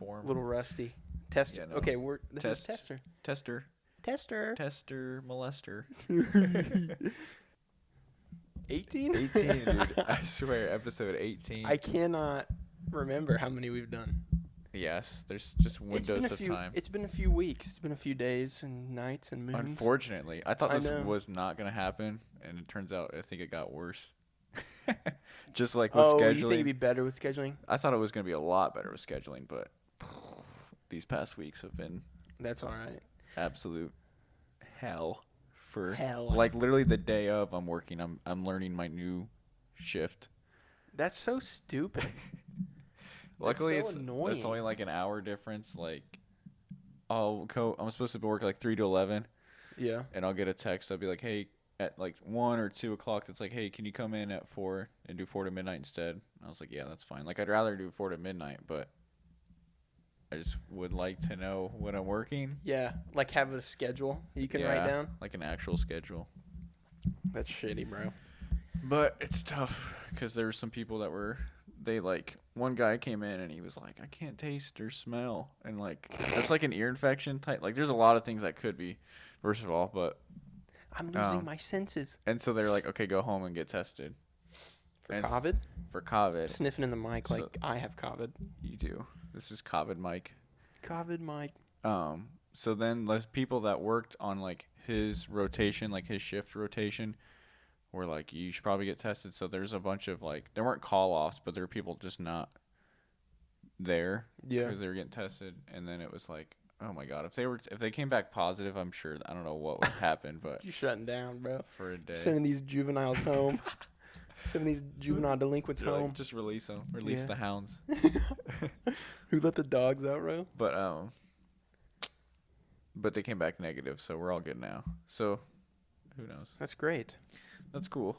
form. A little rusty. Tester. Yeah, no. Okay, this is Tester. Tester. Tester molester. 18? 18, dude. I swear, episode 18. I cannot remember how many we've done. Yes, there's just windows of time. It's been a few weeks. It's been a few days and nights and moons. Unfortunately, I thought this know. was not going to happen, and it turns out I think it got worse. Just like with scheduling. You think it'd be better with scheduling? I thought it was going to be a lot better with scheduling, but these past weeks have been That's all right. absolute hell. Hell. Like literally the day of I'm working, I'm learning my new shift. That's so stupid. Luckily, so annoying. it's only like an hour difference. Like, I'm supposed to work like 3 to 11. Yeah. And I'll get a text. I'll be like, hey, at like 1 or 2 o'clock, it's like, hey, can you come in at 4 and do 4 to midnight instead? And I was like, yeah, that's fine. Like, I'd rather do 4 to midnight, but I just would like to know when I'm working. Yeah, like have a schedule you can write down. Like an actual schedule. That's shitty, bro. But it's tough because there were some people that one guy came in and he was like, I can't taste or smell. And like, that's like an ear infection type. Like, there's a lot of things that could be, first of all, but. I'm losing my senses. And so they're like, okay, go home and get tested. For COVID? For COVID. Sniffing in the mic like I have COVID. You do. This is COVID Mike. COVID Mike. So then the people that worked on like his rotation, like his shift rotation, were like, you should probably get tested. So there's a bunch of like, there weren't call offs, but there were people just not there because they were getting tested. And then it was like, oh my God, if they came back positive, I'm sure, I don't know what would happen, but you shutting down, bro. For a day. Sending these juveniles home. Sending these juvenile delinquents home. Like, just release them. Release the hounds. Who let the dogs out, bro? But they came back negative, so we're all good now. So, who knows? That's great. That's cool.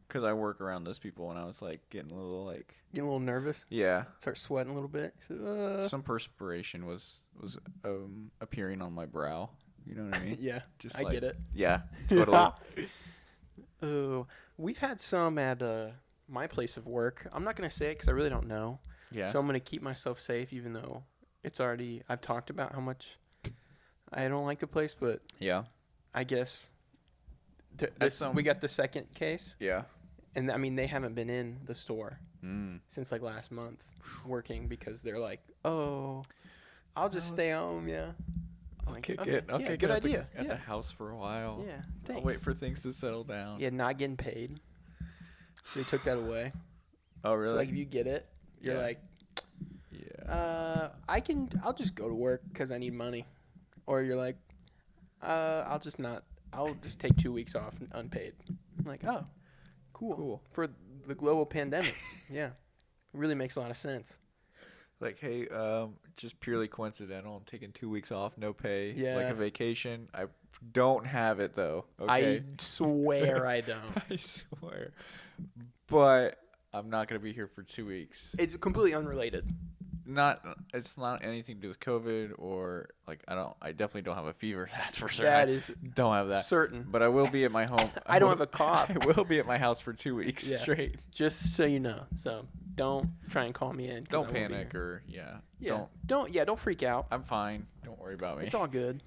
Because I work around those people, and I was, like, getting a little nervous? Yeah. Start sweating a little bit? Some perspiration was appearing on my brow. You know what I mean? Yeah, I get it. Yeah, totally. Oh, we've had some at my place of work. I'm not going to say it because I really don't know. Yeah. So I'm going to keep myself safe, even though I've talked about how much I don't like the place, but yeah, I guess we got the second case. Yeah. And I mean, they haven't been in the store since like last month working because they're like, oh, I'll just stay home. Yeah. I'll kick it. Okay, good idea. At the house for a while. Yeah, thanks. I'll wait for things to settle down. Yeah, not getting paid. So they took that away. Oh, really? So like, if you get it, you're like, I'll just go to work because I need money, or you're like, I'll just take 2 weeks off unpaid. I'm like, oh, cool. For the global pandemic. Yeah, it really makes a lot of sense. Like, hey, just purely coincidental. I'm taking 2 weeks off, no pay, like a vacation. I don't have it though. Okay? I swear I don't. I swear, but I'm not gonna be here for 2 weeks. It's completely unrelated. It's not anything to do with COVID or like I definitely don't have a fever. That's for sure. That is don't have that certain. But I will be at my home. I don't have a cough. I will be at my house for 2 weeks straight. Just so you know. So don't try and call me in. Don't panic or don't freak out. I'm fine. Don't worry about me. It's all good.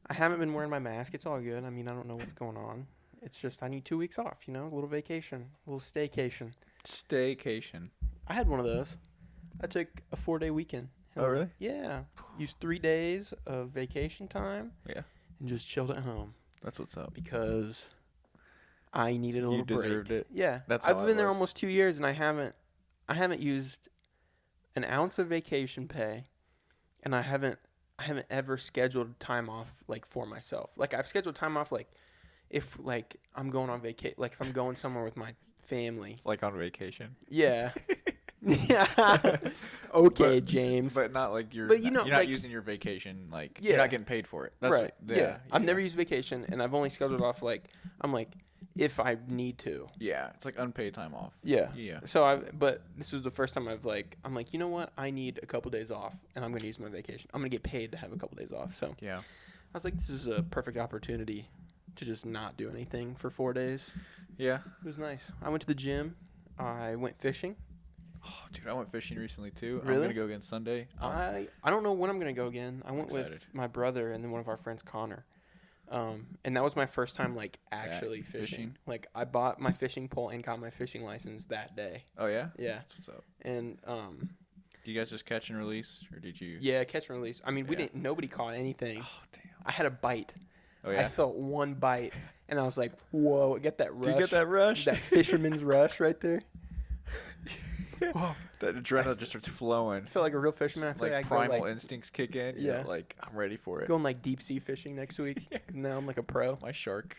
I haven't been wearing my mask. It's all good. I mean, I don't know what's going on. It's just I need 2 weeks off. A little vacation, a little staycation. Staycation. I had one of those. I took a 4-day weekend. Oh, really? Yeah. Used 3 days of vacation time. Yeah. And just chilled at home. That's what's up. Because I needed a little break. You deserved it. Yeah. I've been there almost 2 years, and I haven't used an ounce of vacation pay, and I haven't ever scheduled time off like for myself. Like I've scheduled time off like if like I'm going on vacation, like if I'm going somewhere with my family. Like on vacation. Yeah. Yeah. Okay, James. But not like you're not like, using your vacation like you're not getting paid for it. That's right. I've never used vacation, and I've only scheduled off like I'm like if I need to. Yeah, it's like unpaid time off. Yeah. Yeah. So but this was the first time I'm like, you know what? I need a couple days off, and I'm going to use my vacation. I'm going to get paid to have a couple days off. So yeah, I was like, this is a perfect opportunity to just not do anything for 4 days. Yeah. It was nice. I went to the gym. I went fishing. Oh, dude, I went fishing recently too. Really? I'm gonna go again Sunday. I don't know when I'm gonna go again. I went with excited. my brother and then one of our friends, Connor. And that was my first time like actually fishing. Like I bought my fishing pole and got my fishing license that day. Oh yeah. Yeah. That's what's up. And Do you guys just catch and release, or did you? yeah, catch and release. I mean, we Yeah. didn't. Nobody caught anything. Oh damn. I had a bite. Oh I yeah. felt one bite, and I was like, "Whoa!" I get that rush. Do you get that rush? That fisherman's rush right there. Whoa. That adrenaline just starts flowing. I feel like a real fisherman. I feel Like like I primal go like instincts kick in. Yeah. You're like, I'm ready for it. going like deep sea fishing next week. Yeah. 'Cause now I'm like a pro. My shark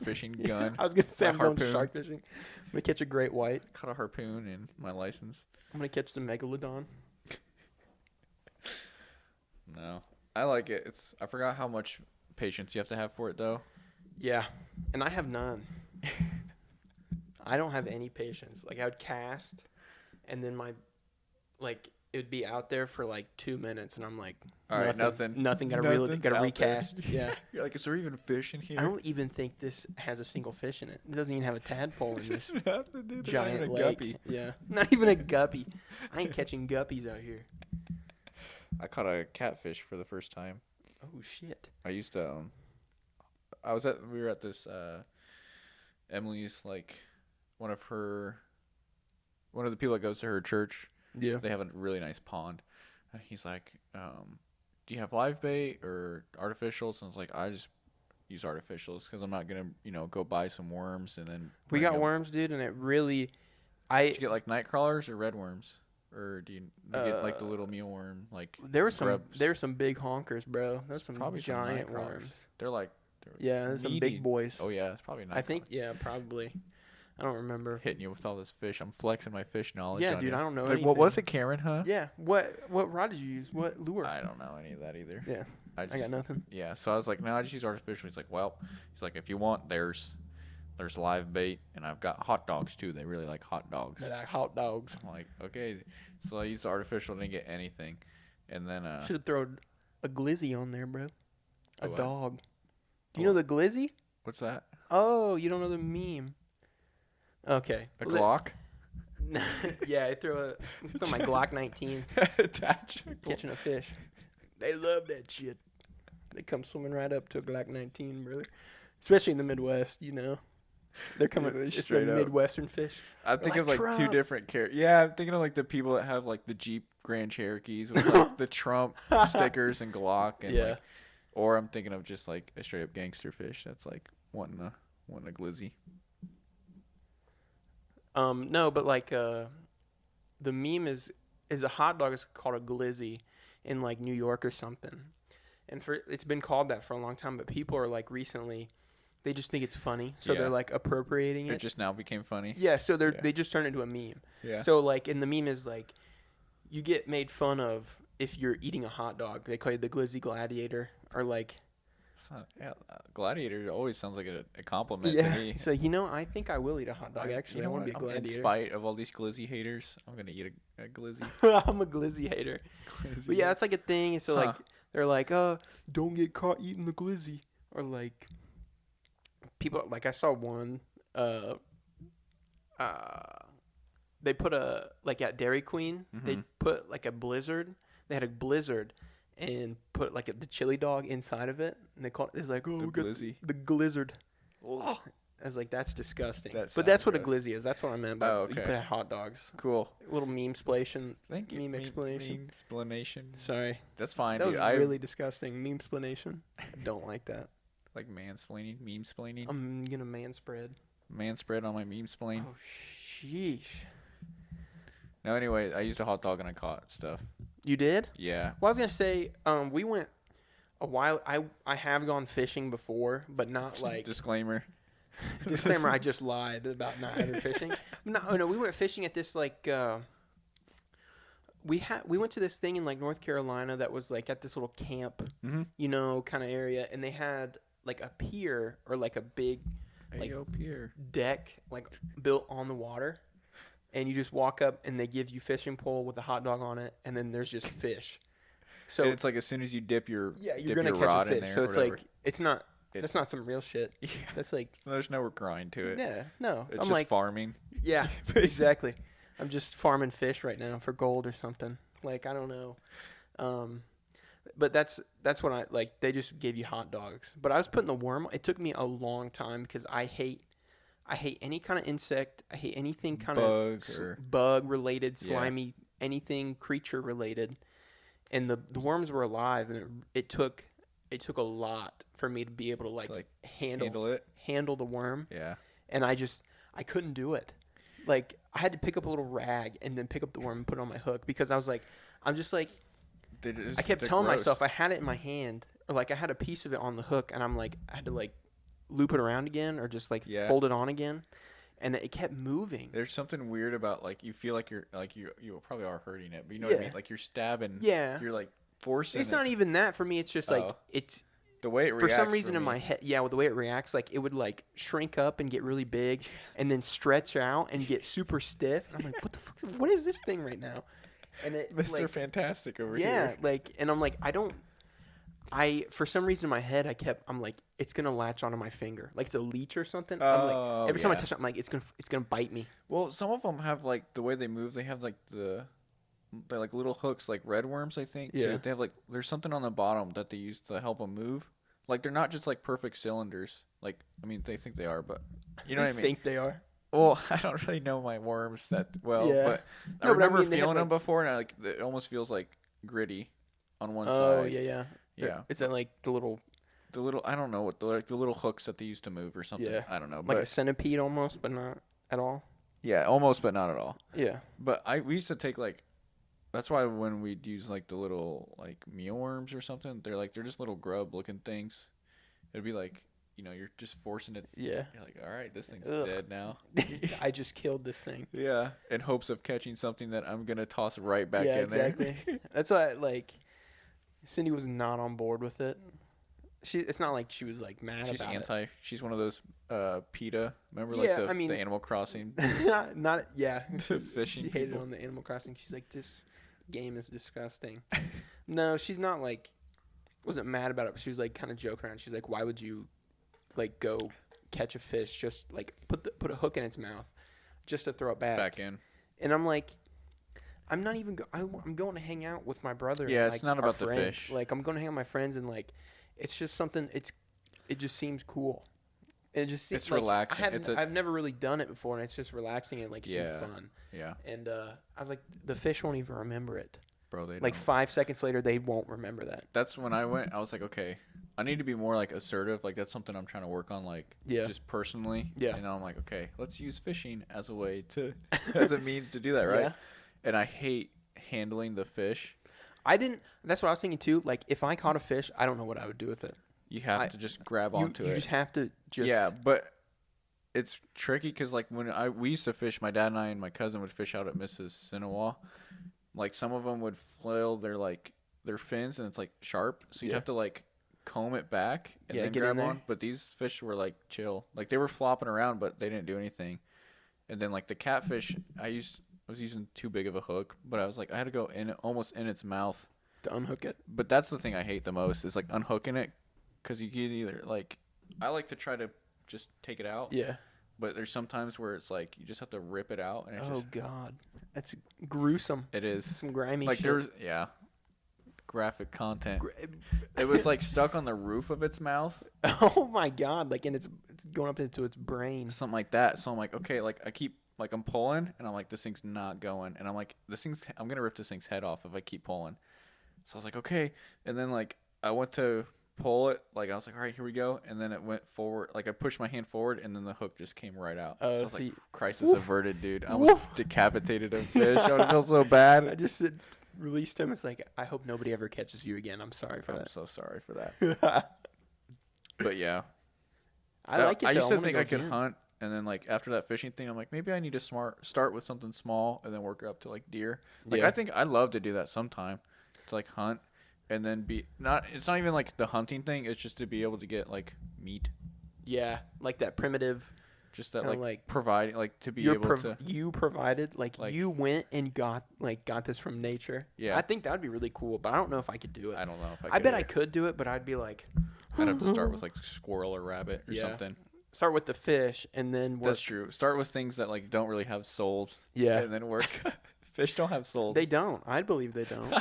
fishing gun. I was gonna say My I'm going harpoon. shark fishing. I'm gonna catch a great white. Caught a harpoon and my license. I'm gonna catch the megalodon. No, I like it. I forgot how much patience you have to have for it though. Yeah, and I have none. I don't have any patience. Like I would cast, and then it would be out there for like 2 minutes, and I'm like, All right, nothing. Nothing. Gotta Nothing's out there. recast. Yeah. You're like, is there even fish in here? I don't even think this has a single fish in it. It doesn't even have a tadpole in this Nothing, dude. They're not giant even a lake. guppy. Yeah, not even a guppy. I ain't catching guppies out here. I caught a catfish for the first time. Oh shit. I used to. We were at this Emily's, like one of the people that goes to her church. Yeah. They have a really nice pond, and he's like, "Do you have live bait or artificials?" And I was like, "I just use artificials because I'm not gonna, go buy some worms and then." We bring got 'em." worms, dude, and it really. Did you get like night crawlers or red worms, or do you get like the little mealworm like? There were grubs? some big honkers, bro. There's some Probably some giant night crawlers. worms. They're like. Yeah, there's some meaty. big boys. Oh yeah, it's probably night. I think probably. I don't remember. Hitting you with all this fish. I'm flexing my fish knowledge. Yeah, on dude, you. I don't know Like, anything. what was it, Karen? Huh? Yeah. What rod did you use? What lure? I don't know any of that either. Yeah. I I got nothing. Yeah, so I was like, no, I just use artificial. He's like, well, if you want, there's live bait, and I've got hot dogs too. They really like hot dogs. They like hot dogs. I'm like, okay. So I used the artificial, didn't get anything, and then Should have thrown a glizzy on there, bro. A what? dog. Do A you know the glizzy? what's that? Oh, you don't know the meme. Okay. A Glock? Yeah, I throw my Glock 19 Attach. catching a fish. They love that shit. They come swimming right up to a Glock 19, brother. Especially in the Midwest, They're coming. they It's a straight up. Midwestern fish. I'm thinking like of like two Trump. different characters. Yeah, I'm thinking of like the people that have like the Jeep Grand Cherokees with like the Trump stickers and Glock, and Yeah. or I'm thinking of just like a straight up gangster fish that's like wanting a glizzy. No, but like the meme is a hot dog is called a glizzy in like New York or something, and it's been called that for a long time. But people are like recently, they just think it's funny, so Yeah. they're like appropriating It it. just now became funny. Yeah, so Yeah. they just turn it into a meme. Yeah. So like, and the meme is like, you get made fun of if you're eating a hot dog. They call you the glizzy gladiator, or like. Gladiator always sounds like a compliment Yeah. to me. So I think I will eat a hot dog. Actually, I want to be a In gladiator. spite of all these glizzy haters, I'm gonna eat a glizzy. I'm a glizzy hater. But yeah, it's like a thing. So like they're like, don't get caught eating the glizzy, or like people like I saw one. They put at Dairy Queen. They Mhm. put like a blizzard. They had a blizzard and put like the chili dog inside of it, and they called it's like The we got glizzy. the blizzard. I was like, that's disgusting. That But that's sounds what a gross. glizzy is. That's what I meant by Oh, you okay. put hot dogs. Cool. Little meme explanation. Thank you. Meme explanation. Meme explanation. Sorry. That's fine, That dude. was I really disgusting. Meme explanation. I don't like that. like mansplaining, meme splaining, I'm gonna man spread. man spread on my meme splain. Oh sheesh. No, anyway, I used a hot dog and I caught stuff. You did? Yeah. Well, I was gonna say, we went a while. I have gone fishing before, but not like Disclaimer. disclaimer. I just lied about not ever fishing. No, we went fishing at this like. We went to this thing in like North Carolina that was like at this little camp, Mm-hmm. kind of area, and they had like a pier or like a big like Ayo, Pierre. deck like built on the water, and you just walk up and they give you fishing pole with a hot dog on it, and then there's just fish. So And it's like as soon as you dip your yeah, you're dip gonna your catch rod a fish. in there, So or it's whatever. like it's not It's- that's not some real shit. Yeah. That's like There's no grind to it. yeah, no. It's I'm just like farming. yeah, exactly. I'm just farming fish right now for gold or something. Like, I don't know. But that's what I like. They just gave you hot dogs. But I was putting the worm. It took me a long time because I hate any kind of insect. I hate anything kind of bug related, slimy, anything creature related. And the worms were alive, and it took a lot for me to be able to like handle the worm. Yeah. And I couldn't do it. Like, I had to pick up a little rag and then pick up the worm and put it on my hook because I kept telling myself I had it in my hand, or like I had a piece of it on the hook, and I had to like loop it around again or just like fold it on again, and it kept moving. There's something weird about like you feel like you're like you probably are hurting it, but you know what I mean? Like you're stabbing. Yeah. You're like forcing. It's not even that for me. It's just like it's the way it reacts. For some reason in my head, with the way it reacts, like it would like shrink up and get really big, and then stretch out and get super stiff. And I'm like, what the fuck? What is this thing right now? And it, Mr. like, Fantastic over here. Yeah, like, and I'm like, for some reason in my head, I'm like, it's gonna latch onto my finger, like it's a leech or something. I'm like, every time I touch it, I'm like, it's gonna bite me. Well, some of them have like the way they move. They have like they're like little hooks, like red worms, I think. Yeah. Too. They have like there's something on the bottom that they use to help them move. Like they're not just like perfect cylinders. Like I mean, they think they are, but you know what I mean. Think they are. Well, I don't really know my worms that well, but I remember feeling them before, and it almost feels like gritty on one side. Oh yeah. Is that like the little I don't know what the little hooks that they use to move or something. Yeah. I don't know. Like a centipede almost, but not at all. Yeah, almost, but not at all. Yeah. But we used to take like, that's why when we'd use like the little like mealworms or something, they're just little grub looking things. It'd be like, you know, you're just forcing it. Yeah. You're like, all right, this thing's dead now. I just killed this thing. Yeah. In hopes of catching something that I'm going to toss right back in exactly. there. That's why, like, Cindy was not on board with it. It's not like she was, like, mad She's about anti. it. She's one of those PETA. Remember, the Animal Crossing? Fishing She hated on the Animal Crossing. She's like, this game is disgusting. No, she's not, like, wasn't mad about it, but she was, like, kind of joking around. She's like, why would you, like, go catch a fish, just, like, put a hook in its mouth just to throw it back in? And I'm like, I'm not even I'm going to hang out with my brother. Yeah, and, it's not about the fish. Like, I'm going to hang out with my friends, and, like, it's just something, it just seems cool. And it just seems it's like, relaxing. I've never really done it before, and it's just relaxing and, like, seems fun. Yeah. And I was like, the fish won't even remember it. Bro, they like don't. 5 seconds later, they won't remember that. That's when I went. I was like, okay, I need to be more like assertive. Like that's something I'm trying to work on. Like just personally. Yeah. And I'm like, okay, let's use fishing as a way to, as a means to do that, right? Yeah. And I hate handling the fish. That's what I was thinking too. Like if I caught a fish, I don't know what I would do with it. You have to just grab onto it. You just have to just. Yeah, but it's tricky because like when we used to fish, my dad and I and my cousin would fish out at Mrs. Sinawa. Like some of them would flail their fins and it's like sharp, so you'd have to like comb it back and then grab on. But these fish were like chill, like they were flopping around, but they didn't do anything. And then like the catfish, I was using too big of a hook, but I was like I had to go almost in its mouth to unhook it. But that's the thing I hate the most is like unhooking it, because you can either like I like to try to just take it out. Yeah. But there's sometimes where it's like you just have to rip it out, and it's God, that's gruesome. It is some grimy like shit. There's graphic content. It was like stuck on the roof of its mouth. Oh my God! Like and it's going up into its brain, something like that. So I'm like, okay, like I keep like I'm pulling, and I'm like, this thing's not going, and I'm like, I'm gonna rip this thing's head off if I keep pulling. So I was like, okay, and then like I went to pull it, like I was like, all right, here we go, and then it went forward, like I pushed my hand forward and then the hook just came right out. So I was like, crisis averted, dude. I almost decapitated a fish. I would feel so bad. I just released him. It's like, I hope nobody ever catches you again. I'm sorry for that. I'm so sorry for that. But yeah, I like it. I used to think I could hunt, and then like after that fishing thing, I'm like, maybe I need to start with something small and then work up to like deer. Like I think I'd love to do that sometime, to like hunt. And then it's not even like the hunting thing. It's just to be able to get like meat. Yeah, like that primitive. Just that like providing, like to be able to. You provided, like you went and got this from nature. Yeah. I think that would be really cool, but I don't know if I could do it. I don't know if I could. I bet I could do it, but I'd be like. I'd have to start with like squirrel or rabbit or something. start with the fish and then work. That's true. Start with things that like don't really have souls. Yeah. And then work. Fish don't have souls. They don't. I believe they don't.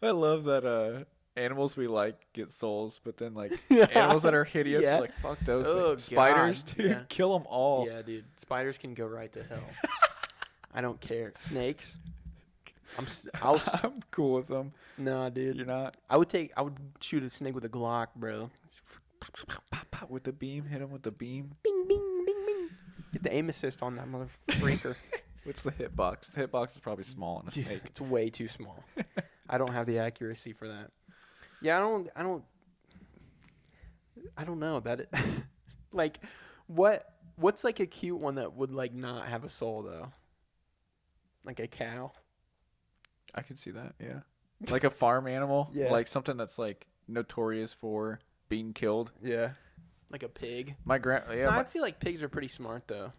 I love that animals we like get souls, but then like animals that are hideous, Yeah. like fuck those Oh, things. Spiders, God. dude, Yeah. kill them all. Yeah, dude. Spiders can go right to hell. I don't care. Snakes. I'm cool with them. Nah, dude. You're not. I would shoot a snake with a Glock, bro. With the beam, hit him with the beam. Bing, bing, bing, bing. Get the aim assist on that motherfucker. What's the hitbox? The hitbox is probably small in a Dude, snake. it's way too small. I don't have the accuracy for that. Yeah, I don't know that it, like what's like a cute one that would like not have a soul though? Like a cow? I can see that. Yeah, like a farm animal. Yeah. Like something that's like notorious for being killed. Yeah. Like a pig? My No, I feel like pigs are pretty smart though.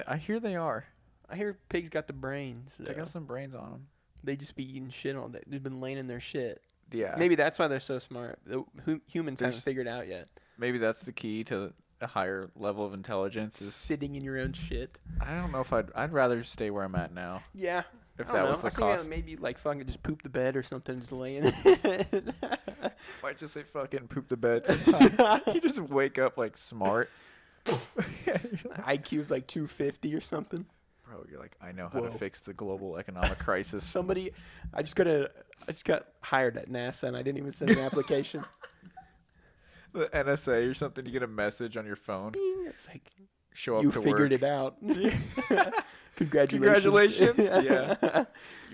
I hear they are. I hear pigs got the brains. They got some brains on them. They just be eating shit all day. They've been laying in their shit. Yeah. Maybe that's why they're so smart. Humans haven't There's- figured out yet. Maybe that's the key to a higher level of intelligence. Is Sitting in your own shit. I don't know if I'd rather stay where I'm at now. Yeah. If I that don't was know. the I think cost. maybe like fucking just poop the bed or something, just lay in it. Might just say fucking poop the bed sometime. You just wake up like smart. IQ's like 250 or something. Bro, you're like, I know how Whoa. to fix the global economic crisis. Somebody, I just got hired at NASA and I didn't even send an application. The NSA or something, you get a message on your phone. Bing. It's like Show up you to figured work. it out. Congratulations. Congratulations. Yeah.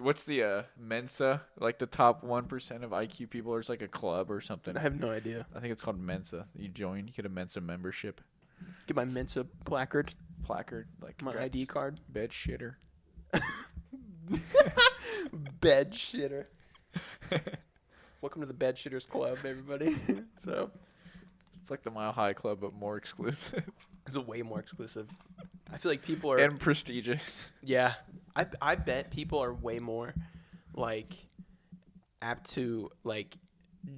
What's the Mensa? Like the top 1% of IQ people. There's like a club or something. I have no idea. I think it's called Mensa. You join, you get a Mensa membership Get my Mensa placard, placard, like my congrats, ID card. bed shitter. Bed shitter. Welcome to the Bed Shitters Club, everybody. So It's like the Mile High Club, but more exclusive it's way more exclusive. I feel like people are. and prestigious. Yeah, I bet people are way more like apt to like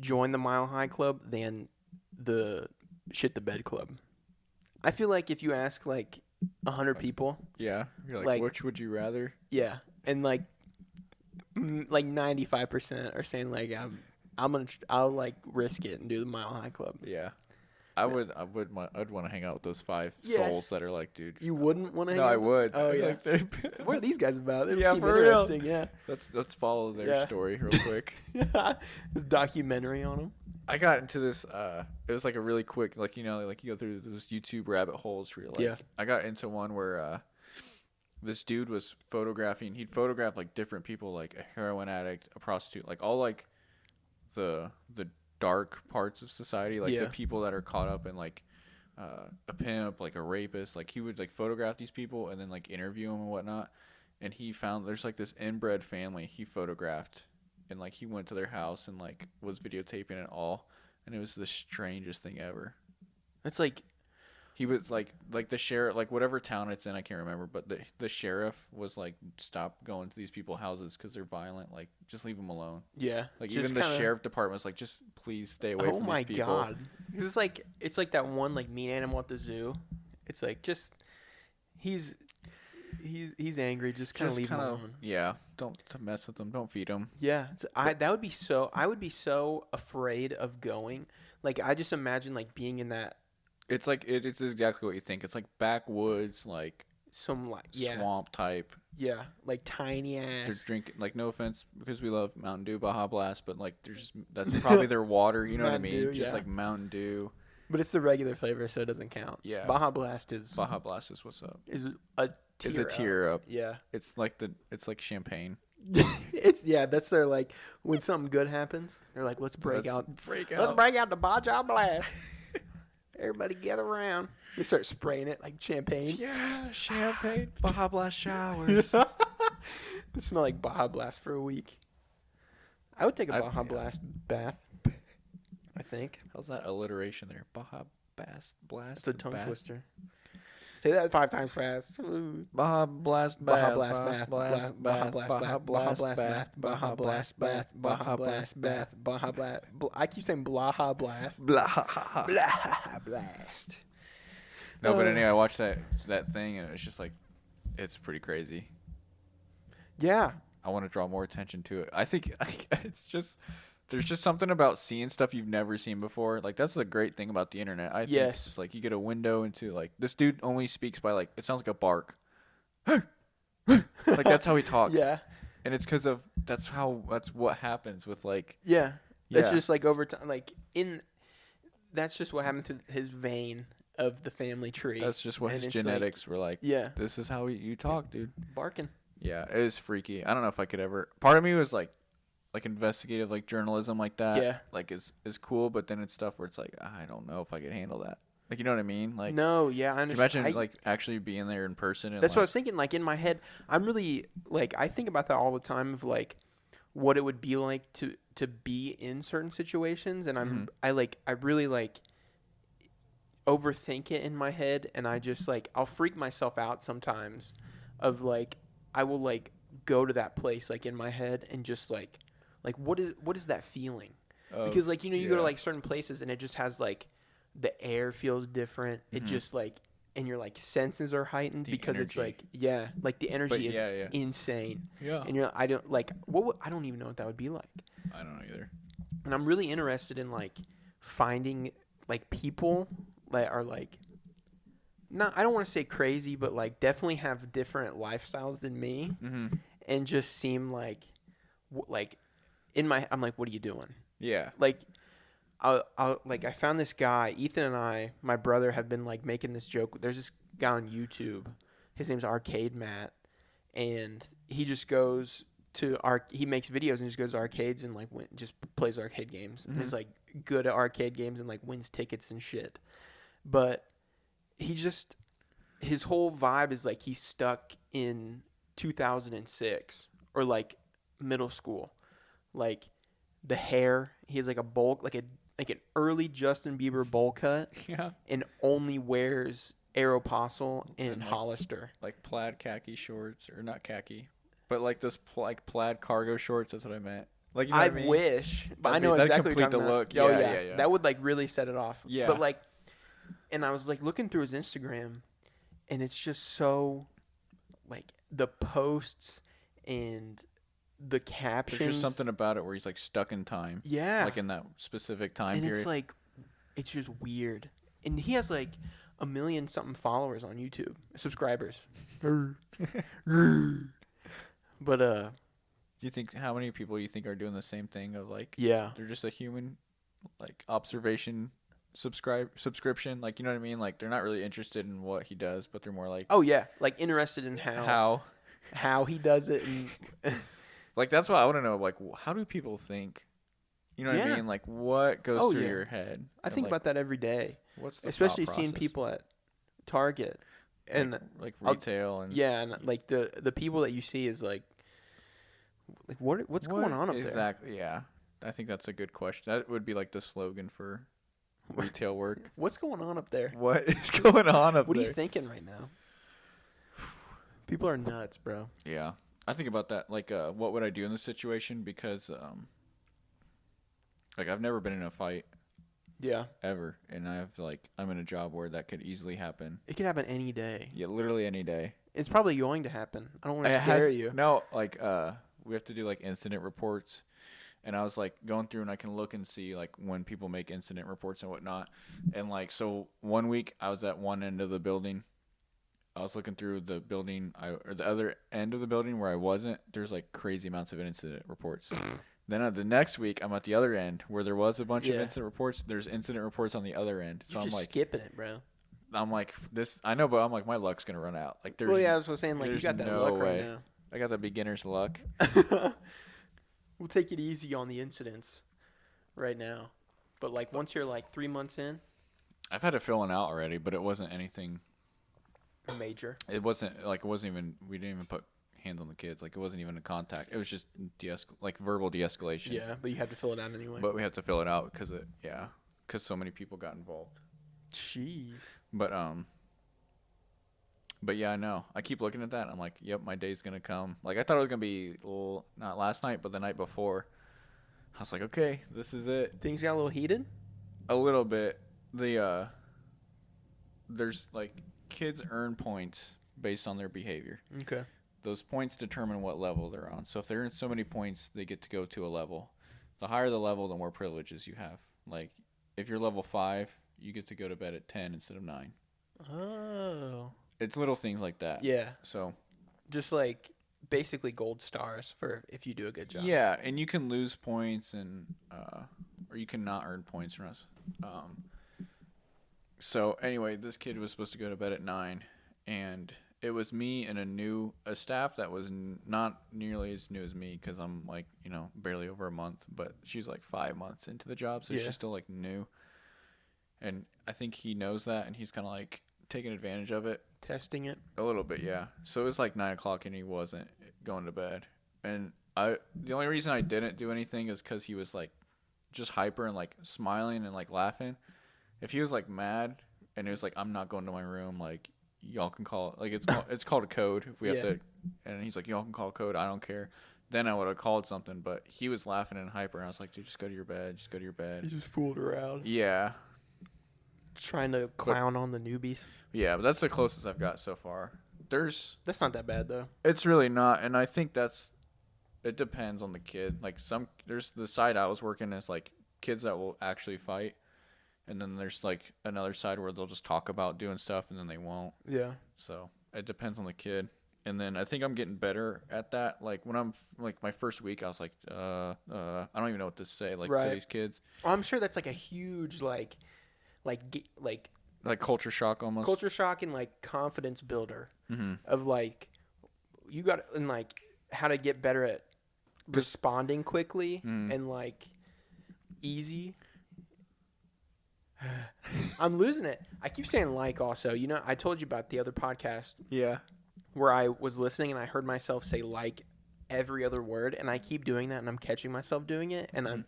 join the Mile High Club than the Shit the Bed Club. I feel like if you ask like 100 people, Yeah, you're like, Like- which would you rather? yeah, and like 95% are saying like I'll like risk it and do the Mile High Club. Yeah, I'd want to hang out with those 5 Yeah. souls that are like, dude. You wouldn't want to? No, I would. Oh yeah. Like, they're- What are these guys about? They Yeah, seem for real. interesting. Yeah. Let's follow their Yeah. story real quick. The documentary on them. I got into this. It was like a really quick, like like you go through those YouTube rabbit holes where you're like, Yeah. I got into one where this dude was photographing. He'd photograph like different people, like a heroin addict, a prostitute, like all like the dark parts of society, like Yeah. the people that are caught up in like a pimp, like a rapist. Like he would like photograph these people and then like interview them and whatnot. And he found there's like this inbred family he photographed. And like he went to their house and like was videotaping it all, and it was the strangest thing ever. It's like He was like the sheriff, like whatever town it's in, I can't remember, but the sheriff was like, stop going to these people's houses because they're violent. Like just leave them alone. yeah. Like just even the kinda- sheriff department was like, just please stay away Oh from my these people. god. It's like that one like mean animal at the zoo. It's like just he's angry. Just kind of leave him alone. Yeah, don't to mess with them. Don't feed them. Yeah, I would be so afraid of going. Like I just imagine like being in that It's like it's exactly what you think. It's like backwoods, like some like swamp type. yeah, like tiny They're ass. drinking, like, no offense because we love Mountain Dew, Baja Blast, but like that's probably their water. You know what I Mountain mean? Dew, Just yeah. like Mountain Dew. But it's the regular flavor, so it doesn't count. Yeah. Baja Blast is Baja Blast is what's up. a tier. It's a tier up. Yeah. It's like champagne. That's their like when something good happens, they're like, let's break Let's out. break Let's out. break out the Baja Blast. Everybody gather around. They start spraying it like champagne. Yeah, champagne. Baja Blast showers. It smell like Baja Blast for a week. I would take a I- Baja yeah. Blast bath. I think How's that alliteration there? Baja Blast. it's a tongue bath. twister. Say that 5 times fast. Ooh. Baja Blast Baja bath. Blast bath. Baja Blast bath. Baja Blast bath. Baja Blast bath. Baja Blast bath. Baja Blast. I keep saying Blaha Blast. Blah. Blaha Blast. No, but anyway, I watched that thing, and it's just like, it's pretty crazy. Yeah. I want to draw more attention to it. I think it's just there's just something about seeing stuff you've never seen before. Like that's the great thing about the internet. I think Yes. it's just like you get a window into like this dude only speaks by like it sounds like a bark. Like that's how he talks. Yeah. And it's because of that's what happens with like Yeah. That's yeah. just like over time. Like that's just what happened through his vein of the family tree. That's just what And his it's like- genetics were like. Yeah. This is how you talk, dude. Barking. Yeah, it is freaky. I don't know if I could ever. Part of me was like investigative, like journalism, like that. Yeah. Like is cool, but then it's stuff where it's like I don't know if I could handle that. Like you know what I mean? Like No, yeah, I could you understand. imagine like actually being there in person. And That's what I like, was thinking. Like in my head, I'm really like I think about that all the time of like what it would be like to be in certain situations, and Mhm. I really like overthink it in my head, and I just like I'll freak myself out sometimes of like I will like go to that place like in my head and just like what is that feeling? Because like you go to like certain places and it just has like the air feels different. It Mhm. just like and your like senses are heightened The because it's energy. like like the energy is yeah. insane. Yeah. And I don't like I don't even know what that would be like. I don't know either. And I'm really interested in like finding like people that are like not I don't want to say crazy, but like definitely have different lifestyles than me Mm-hmm. and just seem like like in my I'm like, what are you doing? Yeah. Like I'll like I found this guy, Ethan and I, my brother, have been like making this joke. There's this guy on YouTube. His name's Arcade Matt, and he just goes to he makes videos and just goes to arcades and like just plays arcade games. And he's Mhm. like good at arcade games and like wins tickets and shit. But he just his whole vibe is like he's stuck in 2006 or like middle school. Like the hair, he has like a bowl like an early Justin Bieber bowl cut Yeah. and only wears Aeropostale and And, like, Hollister. Like plaid khaki shorts or not khaki, but like this like plaid cargo shorts. That's what I meant. Like you know I what I mean? wish, but That'd I know be- that'd exactly what you're complete talking the about. look. Oh Yeah, yeah, yeah. that would like really set it off. Yeah. But like, and I was like looking through his Instagram, and it's just so, like the posts and the captions. There's just something about it where he's like stuck in time. Yeah. Like in that specific time and period. it's like, it's just weird. And he has like 1 million something followers on YouTube, subscribers. But Do you think how many people you think are doing the same thing of like yeah. they're just a human like observation subscription, like you know what I mean? Like they're not really interested in what he does, but they're more like Oh yeah, like interested in how he does it and like that's what I want to know. Like how do people think? You know what I Yeah. mean? Like what goes Oh, through yeah. your head? I think like, about that every day. what's the Especially thought seeing process? people at Target and like I'll- retail and yeah, and like the people that you see is like what's going on up there? exactly? Yeah, I think that's a good question. That would be like the slogan for retail work. What's going on up there? What is going on up What are there? you thinking right now? People are nuts, bro. Yeah, I think about that. Like, what would I do in this situation? Because, like, I've never been in a fight Yeah. ever, and I'm in a job where that could easily happen. It could happen any day. Yeah, literally any day. It's probably going to happen. I don't want to It scare has- you. No, like, we have to do like incident reports, and I was like going through and I can look and see like when people make incident reports and whatnot, and like so one week I was at one end of the building. I was looking through the building, or the other end of the building where I wasn't. There's like crazy amounts of incident reports. Then the next week, I'm at the other end where there was a bunch of Yeah. incident reports. There's incident reports on the other end. So You're I'm just like, skipping it, bro. this. I know, but I'm like, my luck's gonna run out. Like, there's, Well, yeah, I was saying like you there's got that no luck way. right I got the beginner's luck. now. We'll take it easy on the incidents right now. But like once you're like 3 months in, I've had it filling out already, but it wasn't anything. major. It wasn't even. We didn't even put hands on the kids. Like, it wasn't even a contact. It was just like verbal de-escalation. Yeah, but you have to fill it out anyway. But we had to fill it out because so many people got involved. Jeez. But yeah, I know. I keep looking at that. And I'm like, yep, my day's gonna come. Like I thought it was gonna be not last night, but the night before. I was like, okay, this is it. Things got a little heated. A little bit. there's like kids earn points based on their behavior. Okay. Those points determine what level they're on. So if they're in so many points, they get to go to a level. The higher the level, the more privileges you have. Like if you're level 5, you get to go to bed at 10 instead of 9. Oh. It's little things like that. Yeah. So Just like basically gold stars for if you do a good job. yeah, and you can lose points and or you can not earn points from us. So anyway, this kid was supposed to go to bed at 9, and it was me and a staff that was not nearly as new as me because I'm like, barely over a month, but she's like 5 months into the job, so she's still like new. And I think he knows that, and he's kind of like taking advantage of it. Testing it. A little bit, yeah. So it was like 9 o'clock, and he wasn't going to bed. And the only reason I didn't do anything is because he was like just hyper and like smiling and like laughing. If he was like mad and it was like, I'm not going to my room, like y'all can call it, like it's called a code if we have to, and he's like, y'all can call a code, I don't care. Then I would have called something, but he was laughing and hyper, and I was like, dude, just go to your bed, just go to your bed. He just fooled around. Yeah. Trying to clown on the newbies. Yeah, but that's the closest I've got so far. That's not that bad though. It's really not, and I think it depends on the kid. Like there's the side I was working is like kids that will actually fight. And then there's like another side where they'll just talk about doing stuff and then they won't. Yeah. So it depends on the kid. And then I think I'm getting better at that. Like when I'm like my first week, I was like, I don't even know what to say like to these kids. Well, I'm sure that's like a huge like culture shock almost. Culture shock and like confidence builder Mm-hmm. of like you got and like how to get better at responding quickly and like easy. I'm losing it. I keep saying like also. I told you about the other podcast. Yeah. Where I was listening and I heard myself say like every other word, and I keep doing that and I'm catching myself doing it, and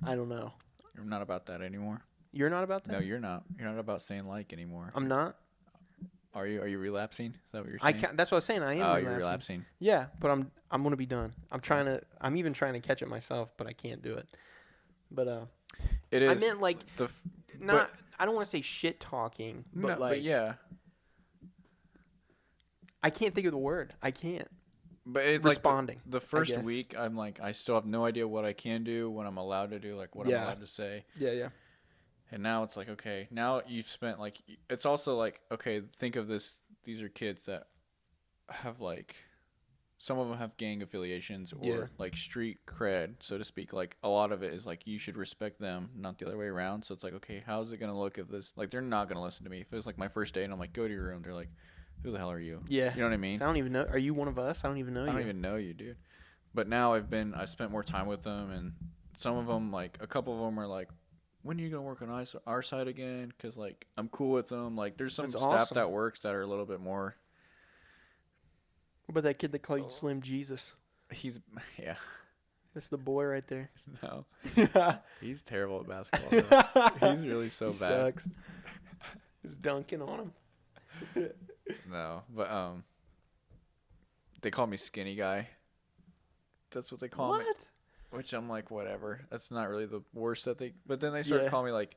I don't know. You're not about that anymore. You're not about that? No, you're not. You're not about saying like anymore. I'm not. Are you relapsing? Is that what you're saying? That's what I was saying. I am relapsing. You're relapsing. Yeah, but I'm going to be done. I'm even trying to catch it myself, but I can't do it. But it is. I meant like I don't want to say shit talking, but no, but yeah. I can't think of the word. I can't. But it's responding. Like the first week, I'm like, I still have no idea what I can do, what I'm allowed to do, like what I'm allowed to say. Yeah, yeah. And now it's like, okay, now you've spent like, it's also like, okay, think of this. These are kids that have like, some of them have gang affiliations or like street cred, so to speak. Like a lot of it is like, you should respect them, not the other way around. So it's like, okay, how's it going to look if this, like, they're not going to listen to me. If it was like my first day and I'm like, go to your room, they're like, who the hell are you? Yeah. You know what I mean? I don't even know. Are you one of us? I don't even know you. I don't even know you, dude. But now I've spent more time with them, and some of them, like, a couple of them are like, when are you going to work on our side again? Because, like, I'm cool with them. Like, there's some staff that works that are a little bit more. What about that kid that called you Slim Jesus? Yeah. That's the boy right there. No. He's terrible at basketball. He's really so bad. Sucks. He's dunking on him. No, but they call me skinny guy. That's what they call me. Which I'm like, whatever. That's not really the worst that they. But then they started calling me like,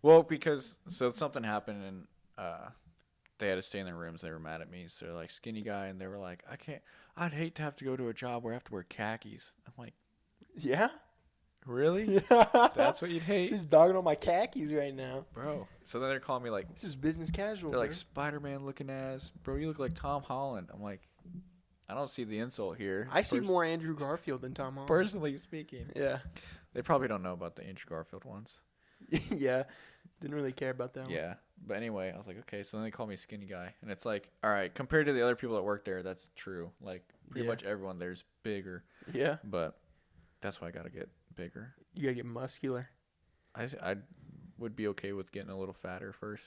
well, because something happened and they had to stay in their rooms. They were mad at me, so they're like skinny guy, and they were like, I can't. I'd hate to have to go to a job where I have to wear khakis. I'm like, yeah. Really? Yeah. That's what you'd hate? He's dogging on my khakis right now. Bro. So then they're calling me like... This is business casual, They're like, Spider-Man looking ass. Bro, you look like Tom Holland. I'm like, I don't see the insult here. I see more Andrew Garfield than Tom Holland. Personally speaking. Yeah. They probably don't know about the Andrew Garfield ones. Yeah. Didn't really care about that one. Yeah. But anyway, I was like, okay. So then they call me skinny guy. And it's like, all right, compared to the other people that work there, that's true. Like, pretty much everyone there's bigger. Yeah. But that's why I got to get bigger. You got to get muscular. I would be okay with getting a little fatter first,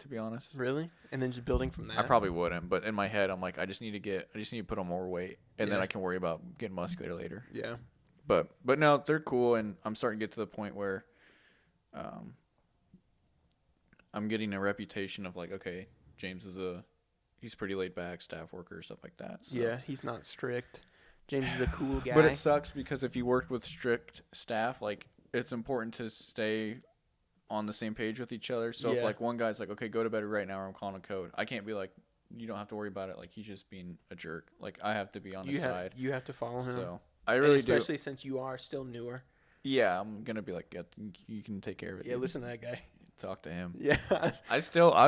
to be honest. Really? And then just building from that? I probably wouldn't. But in my head, I'm like, I just need to put on more weight. And then I can worry about getting muscular later. Yeah. But no, they're cool. And I'm starting to get to the point where I'm getting a reputation of like, okay, James he's pretty laid back, staff worker, stuff like that. So. Yeah, he's not strict. James is a cool guy. But it sucks because if you worked with strict staff, like, it's important to stay on the same page with each other. So if Yeah. like one guy's like, okay, go to bed right now, or I'm calling a code. I can't be like, you don't have to worry about it. Like he's just being a jerk. Like I have to be on his side. You have to follow him. So I And really do. especially since you are still newer. Yeah, I'm gonna be like, yeah, you can take care of it. Yeah, dude. listen to that guy. Talk to him. Yeah. I'm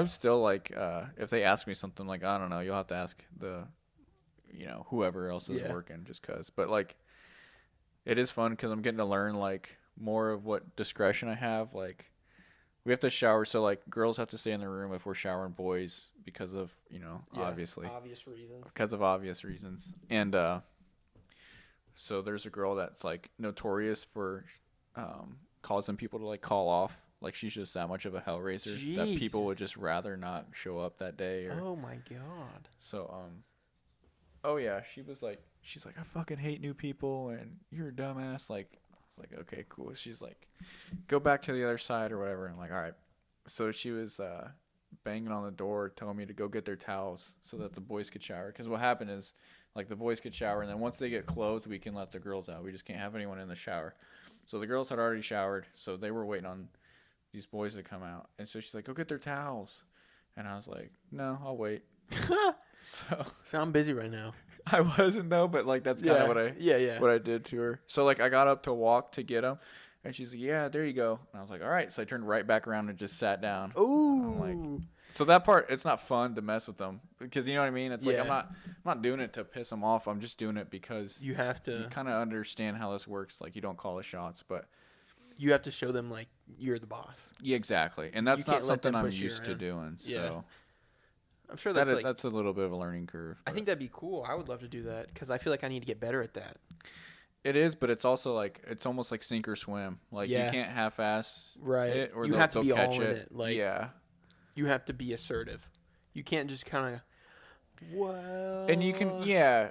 still like, if they ask me something, like I don't know, you'll have to ask whoever else is Yeah. working, just cause. But like, it is fun because I'm getting to learn like more of what discretion I have. Like, we have to shower, so like girls have to stay in the room if we're showering boys because of obviously Obvious reasons. because of obvious reasons. And so there's a girl that's like notorious for causing people to like call off. Like she's just that much of a hellraiser that people would just rather not show up that day. Or, Oh my god. so oh yeah, she's like I fucking hate new people and you're a dumbass. Like I was like, okay, cool. She's like, go back to the other side or whatever. I'm like, all right. So she was banging on the door, telling me to go get their towels so that the boys could shower. Because what happened is, like, the boys could shower, and then once they get clothed, we can let the girls out. We just can't have anyone in the shower. So the girls had already showered, so they were waiting on these boys to come out. And so she's like, go get their towels. And I was like, no, I'll wait. So I'm busy right now. I wasn't though, but like that's kind of what I did to her. So like I got up to walk to get them, and she's like, "Yeah, there you go." And I was like, "All right." So I turned right back around and just sat down. Ooh. Like, so that part, it's not fun to mess with them because you know what I mean. It's like Yeah. I'm not doing it to piss them off. I'm just doing it because You have to. you kind of understand how this works. Like you don't call the shots, but You have to show them like you're the boss. yeah, exactly. And that's You not can't let something them I'm push you used to around. doing. Yeah. So I'm sure that's like. that's a little bit of a learning curve. I but- think that'd be cool. I would love to do that because I feel like I need to get better at that. It is, but it's also like it's almost like sink or swim. Like Yeah. you can't half-ass Right. it, or You they'll, have to they'll be catch all in it. it, like- yeah, You have to be assertive. You can't just kind of. Well. and you can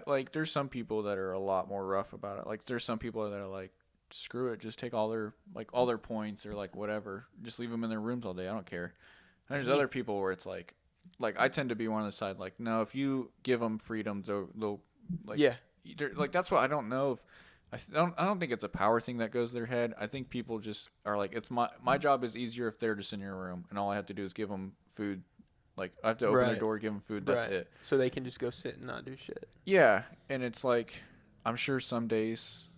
like there's some people that are a lot more rough about it. Like there's some people that are like, screw it, just take all their points or like whatever, just leave them in their rooms all day. I don't care. And there's other people where it's like I tend to be one on the side like, no, if you give them freedom, they'll like Yeah. like that's what I don't know if. I don't think it's a power thing that goes to their head. I think people just are like, it's my job is easier if they're just in your room, and all I have to do is give them food. Like I have to open their Right. door, give them food. That's Right. it. So they can just go sit and not do shit. Yeah, and it's like, I'm sure some days,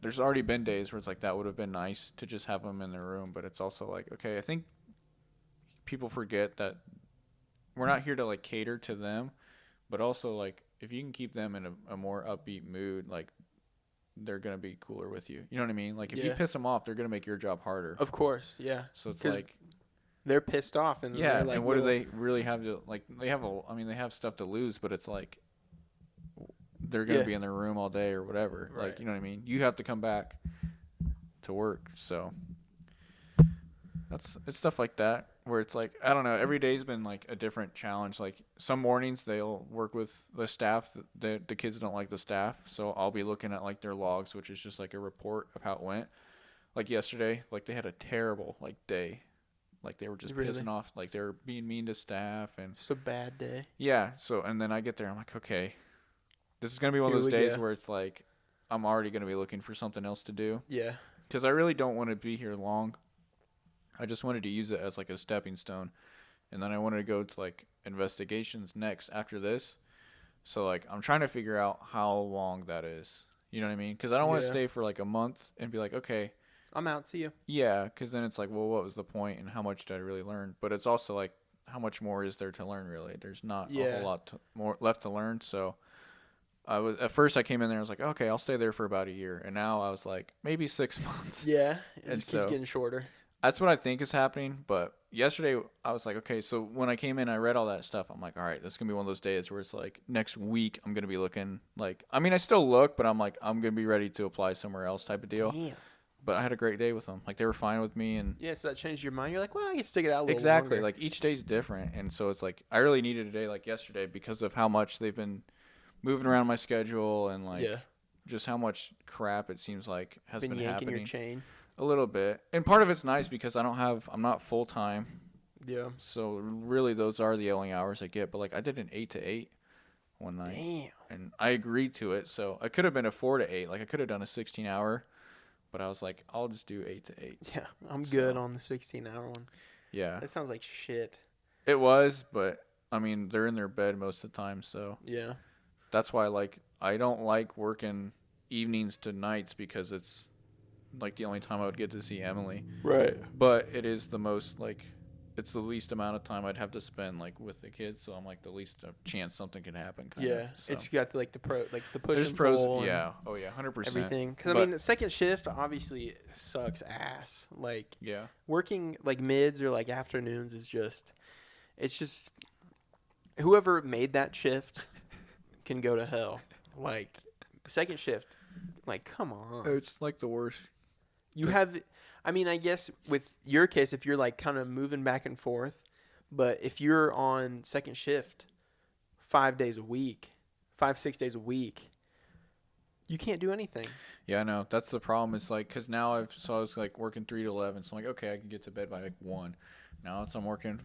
there's already been days where it's like that would have been nice to just have them in their room, but it's also like, okay, I think people forget that we're not here to like cater to them, but also like if you can keep them in a more upbeat mood, like they're gonna be cooler with you. You know what I mean? Like if you Yeah. piss them off, they're gonna make your job harder. Of course. Yeah. So it's 'Cause like, they're pissed off and yeah, they're like, and what do well, they really have to like? They have they have stuff to lose, but it's like they're gonna Yeah. be in their room all day or whatever. Right. Like you know what I mean? You have to come back to work, so it's stuff like that where it's like I don't know. Every day's been like a different challenge. Like some mornings they'll work with the staff. The kids don't like the staff, so I'll be looking at like their logs, which is just like a report of how it went. Like yesterday, like they had a terrible like day. Like they were just Really? pissing off, like they were being mean to staff and Just a bad day. yeah. So and then I get there, I'm like, okay, this is gonna be one of Here those we days go. where it's like I'm already gonna be looking for something else to do Yeah. because I really don't want to be here long. I just wanted to use it as like a stepping stone, and then I wanted to go to like investigations next after this. So like I'm trying to figure out how long that is. You know what I mean? Because I don't want to Yeah. stay for like a month and be like, okay, I'm out. See you. yeah, because then it's like, well, what was the point and how much did I really learn? But it's also like, how much more is there to learn really? There's not a Yeah. whole lot more left to learn. So at first I came in there, I was like, okay, I'll stay there for about a year. And now I was like, maybe 6 months. Yeah. It And just so- keeps getting shorter. That's what I think is happening. But yesterday I was like, okay, so when I came in, I read all that stuff. I'm like, all right, this is going to be one of those days where it's like next week I'm going to be looking like, I mean, I still look, but I'm like, I'm going to be ready to apply somewhere else type of deal. Damn. But I had a great day with them. Like they were fine with me and Yeah. So that changed your mind. You're like, well, I can stick it out a little exactly. longer. Like each day's different. And so it's like, I really needed a day like yesterday because of how much they've been moving around my schedule and like yeah. just how much crap it seems like has Been been yanking happening. your chain. A little bit. And part of it's nice because I'm not full time. Yeah. So really those are the only hours I get. But like I did an 8 to 8 one night. Damn. And I agreed to it. So I could have been a 4 to 8. Like I could have done a 16 hour. but I was like, I'll just do 8 to 8. Yeah, I'm So- good on the 16-hour one. Yeah, That sounds like shit. it was, but I mean, they're in their bed most of the time, so Yeah. that's why I don't like working evenings to nights because it's like the only time I would get to see Emily. Right. But it is the most it's the least amount of time I'd have to spend like with the kids, so I'm like the least chance something could happen. Kind Yeah. of, so. It's got the the push There's and pros. pull and Yeah. Oh yeah. 100%. everything. Because I But- mean, the second shift obviously sucks ass. Like Yeah. working like mids or like afternoons is it's just whoever made that shift can go to hell. Like second shift, like come on. It's like the worst. You Just- have, I mean, I guess with your case, if you're like kind of moving back and forth, but if you're on second shift 5 days a week, 6 days a week, you can't do anything. Yeah, I know. That's the problem. It's like, because now I was like working 3 to 11, so I'm like, okay, I can get to bed by like 1. Now I'm working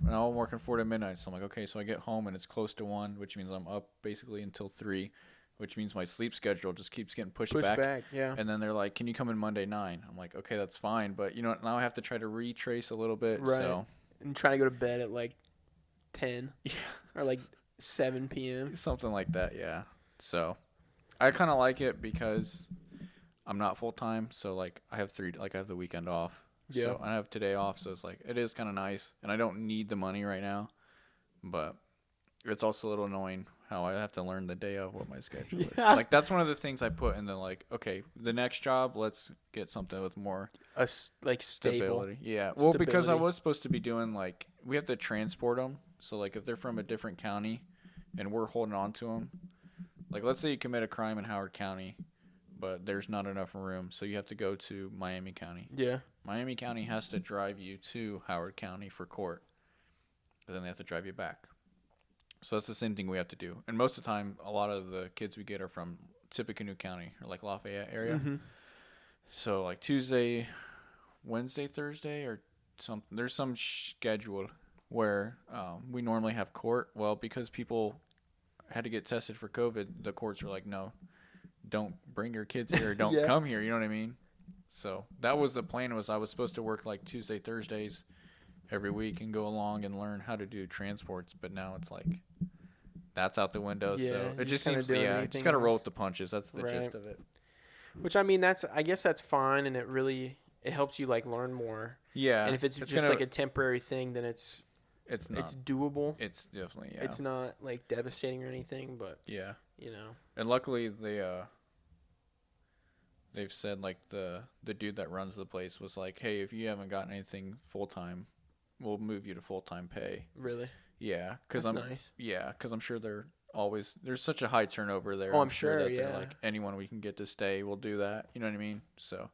4 to midnight, so I'm like, okay, so I get home and it's close to 1, which means I'm up basically until 3, which means my sleep schedule just keeps getting pushed back. Yeah. And then they're like, can you come in Monday 9? I'm like, okay, that's fine. But, you know, now I have to try to retrace a little bit. Right. So, And try to go to bed at like 10 yeah, or like 7 p.m. something like that, yeah. So, I kind of like it because I'm not full-time. So, like, I have the weekend off. Yeah. So, I have today off. So, it's like, it is kind of nice. And I don't need the money right now. But it's also a little annoying how I have to learn the day of what my schedule is. Yeah. Like, that's one of the things I put in the, like, okay, the next job, let's get something with more Like stable. stability. Yeah. Well, because I Stability. was supposed to be doing, like, we have to transport them. So, like, if they're from a different county and we're holding on to them, like, let's say you commit a crime in Howard County, but there's not enough room. So you have to go to Miami County. Yeah. Miami County has to drive you to Howard County for court. But then they have to drive you back. So that's the same thing we have to do. And most of the time, a lot of the kids we get are from Tippecanoe County or like Lafayette area. Mm-hmm. So like Tuesday, Wednesday, Thursday, or something. There's some schedule where we normally have court. Well, because people had to get tested for COVID, the courts were like, no, don't bring your kids here. Don't Yeah. come here. You know what I mean? So that was the plan. Was I was supposed to work like Tuesday, Thursdays every week and go along and learn how to do transports. But now it's like that's out the window. Yeah, So you it just kinda seems, doing yeah, anything just got to roll else. with the punches. That's the gist Right. of it. Which I mean, I guess that's fine, and it helps you like learn more. Yeah. And if it's just gonna, like a temporary thing, then it's not. doable. It's definitely, yeah. It's not like devastating or anything, but Yeah. you know. And luckily they've said like the dude that runs the place was like, hey, if you haven't gotten anything full time, we'll move you to full time pay. Really? Yeah, because That's I'm nice. I'm sure there's such a high turnover there. Oh, I'm sure sure, that they're yeah. like anyone we can get to stay will do that. You know what I mean? So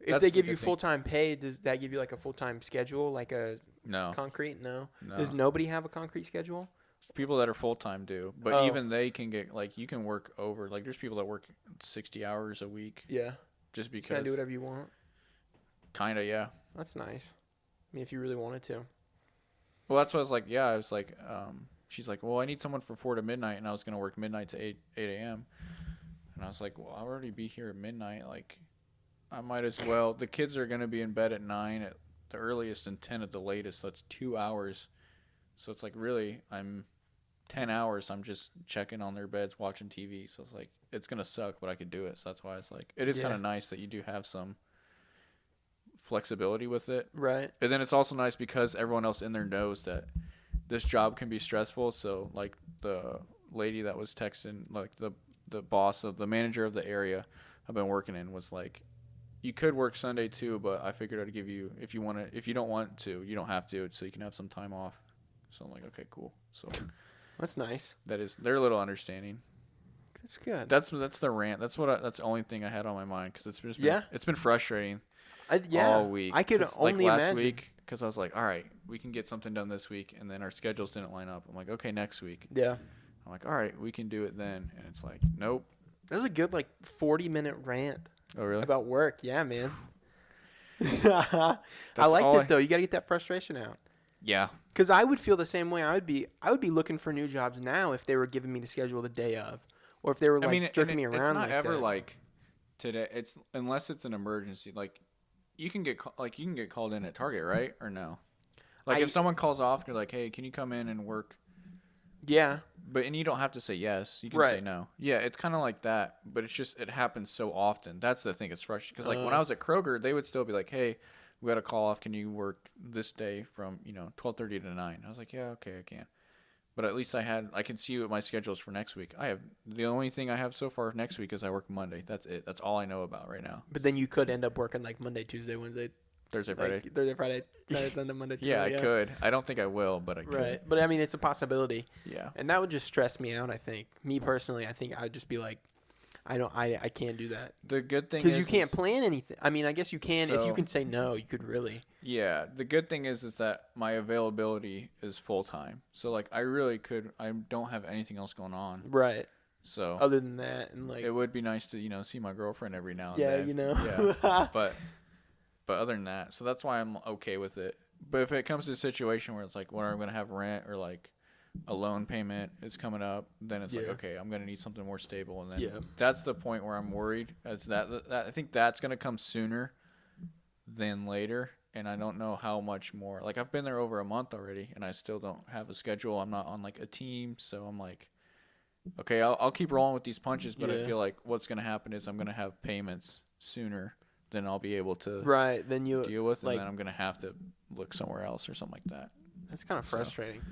If That's they the give good you thing. full time pay, does that give you like a full time schedule, like a no, concrete? No. no. Does nobody have a concrete schedule? People that are full time do, but Oh. even they can get like you can work over. Like there's people that work 60 hours a week Yeah. just You can because. do whatever you want. Kinda, yeah. That's nice. I mean, if you really wanted to. Well, that's what I was like. Yeah, I was like, she's like, well, I need someone from 4 to midnight, and I was gonna work midnight to 8 a.m. And I was like, well, I'll already be here at midnight. Like, I might as well. The kids are gonna be in bed at 9 at the earliest and 10 at the latest. So that's 2 hours. So it's like really, I'm 10 hours. I'm just checking on their beds, watching TV. So it's like it's gonna suck, but I could do it. So that's why it's like it is Yeah. kind of nice that you do have some flexibility with it. Right. And then it's also nice because everyone else in there knows that this job can be stressful. So like the lady that was texting, like the boss of the manager of the area I've been working in was like, you could work Sunday too, but I figured I'd give you, if you don't want to, you don't have to, so you can have some time off. So I'm like, okay, cool. So That's nice. they're a little understanding. That's good. That's the rant. That's the only thing I had on my mind because it's been frustrating Yeah. all week. I could 'Cause, only like last imagine. week, because I was like, all right, we can get something done this week, and then our schedules didn't line up. I'm like, okay, next week. Yeah. I'm like, all right, we can do it then, and it's like, nope. That was a good 40-minute rant Oh really? about work. Yeah, man. I That's liked all it though. You got to get that frustration out. Yeah. Because I would feel the same way. I would be looking for new jobs now if they were giving me the schedule the day of, or if they were like jerking me around. it's not like ever that. like today. It's unless it's an emergency. Like you can get called in at Target, right? Or no? Like if someone calls off, you're like, hey, can you come in and work? Yeah. And you don't have to say yes. You can say no. Yeah, it's kind of like that, but it happens so often. That's the thing. It's frustrating because like when I was at Kroger, they would still be like, hey, we got a call off. Can you work this day from 12:30 to 9? I was like, yeah, okay, I can. But at least I can see what my schedule is for next week. The only thing I have so far next week is I work Monday. That's it. That's all I know about right now. But then you could end up working like Monday, Tuesday, Wednesday, Thursday, Friday, Sunday, Monday, Tuesday. Yeah, I could. I don't think I will, but I could. Right. But I mean, it's a possibility. Yeah. And that would just stress me out, I think. Me personally, I think I would just be like, I can't do that. The good thing is because you can't plan anything. I mean, I guess you can. If you can say no, you could really. Yeah. The good thing is that my availability is full time. So like I really could. I don't have anything else going on. Right. So other than that, and like it would be nice to see my girlfriend every now and yeah, then. Yeah. But other than that, so that's why I'm okay with it. But if it comes to a situation where it's like when I'm gonna have rent or like a loan payment is coming up, then it's like, okay, I'm going to need something more stable. And then that's the point where I'm worried. It's that I think that's going to come sooner than later. And I don't know how much more. Like, I've been there over a month already, and I still don't have a schedule. I'm not on, like, a team. So I'm like, okay, I'll keep rolling with these punches. But I feel like what's going to happen is I'm going to have payments sooner than I'll be able to then you deal with. And then I'm going to have to look somewhere else or something like that. That's kind of frustrating.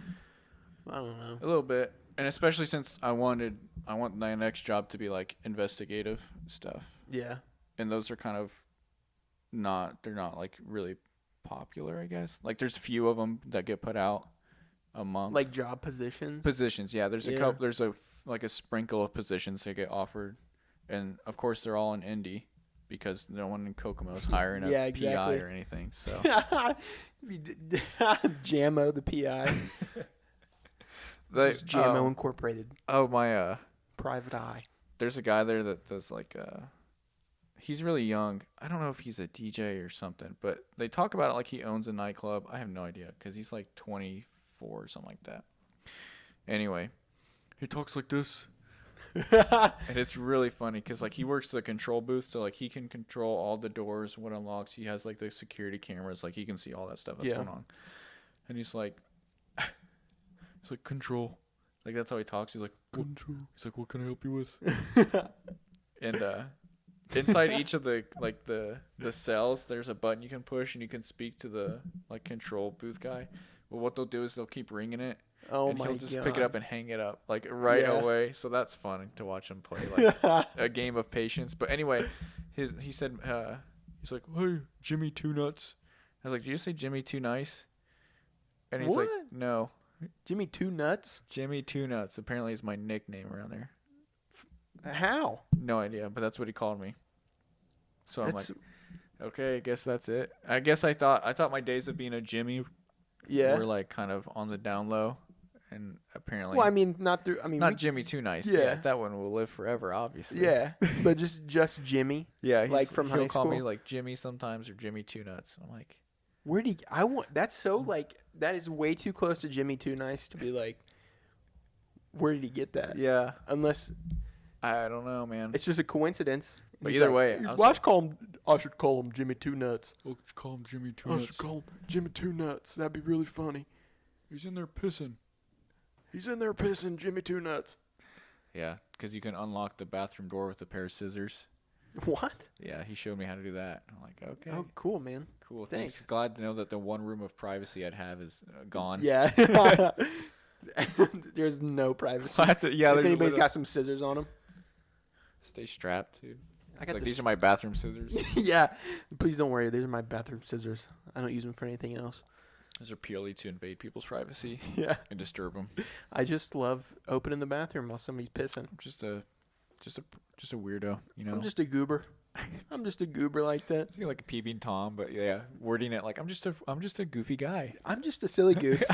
I don't know. A little bit. And especially since I want my next job to be like investigative stuff. Yeah. And those are kind of they're not like really popular, I guess. Like there's few of them that get put out a month. Like job positions? Positions, yeah. There's a couple, there's a sprinkle of positions that get offered. And of course they're all in Indy because no one in Kokomo is hiring a PI or anything. So Jamo the PI. This is Jamo Incorporated. Oh, my private eye. There's a guy there that does like he's really young. I don't know if he's a DJ or something, but they talk about it like he owns a nightclub. I have no idea because he's like 24 or something like that. Anyway, he talks like this. And it's really funny because like he works the control booth, so like he can control all the doors, what unlocks. He has like the security cameras, like he can see all that stuff that's going on. And he's like control, like that's how he talks. He's like control. He's like, what can I help you with? And inside each of the like the cells, there's a button you can push, and you can speak to the like control booth guy. Well, what they'll do is they'll keep ringing it. Oh and he'll just pick it up and hang it up like right away. So that's fun to watch him play like a game of patience. But anyway, he said he's like, hey, Jimmy Two Nuts. I was like, did you say Jimmy Too Nice? And he's like, no. Jimmy Two Nuts? Jimmy Two Nuts apparently is my nickname around there. How? No idea, but that's what he called me. So I'm like, okay, I guess that's it. I guess I thought my days of being a Jimmy were like kind of on the down low. And apparently, well, I mean, not Jimmy Too Nice. Yeah, that one will live forever, obviously. Yeah, but just Jimmy. Yeah, like from high school. He'll call me like Jimmy sometimes or Jimmy Two Nuts. I'm like, where do that's so like that is way too close to Jimmy Too Nice to be like, where did he get that? Yeah, unless I don't know, man. It's just a coincidence. But either way, I should call him Jimmy Two Nuts. I'll call him Jimmy Two Nuts. I should call him Jimmy Two Nuts. That'd be really funny. He's in there pissing. Jimmy Two Nuts. Yeah, because you can unlock the bathroom door with a pair of scissors. What? Yeah, he showed me how to do that. I'm like, okay. Oh, cool, man. Cool. Thanks. Glad to know that the one room of privacy I'd have is gone. Yeah. There's no privacy. If anybody's got some scissors on them. Stay strapped, dude. These are my bathroom scissors. Yeah. Please don't worry. These are my bathroom scissors. I don't use them for anything else. Those are purely to invade people's privacy. Yeah. And disturb them. I just love opening the bathroom while somebody's pissing. I'm just a weirdo, you know. I'm just a goober. I'm just a goober like that. I like a peeping Tom, but yeah, wording it like I'm just a goofy guy. I'm just a silly goose.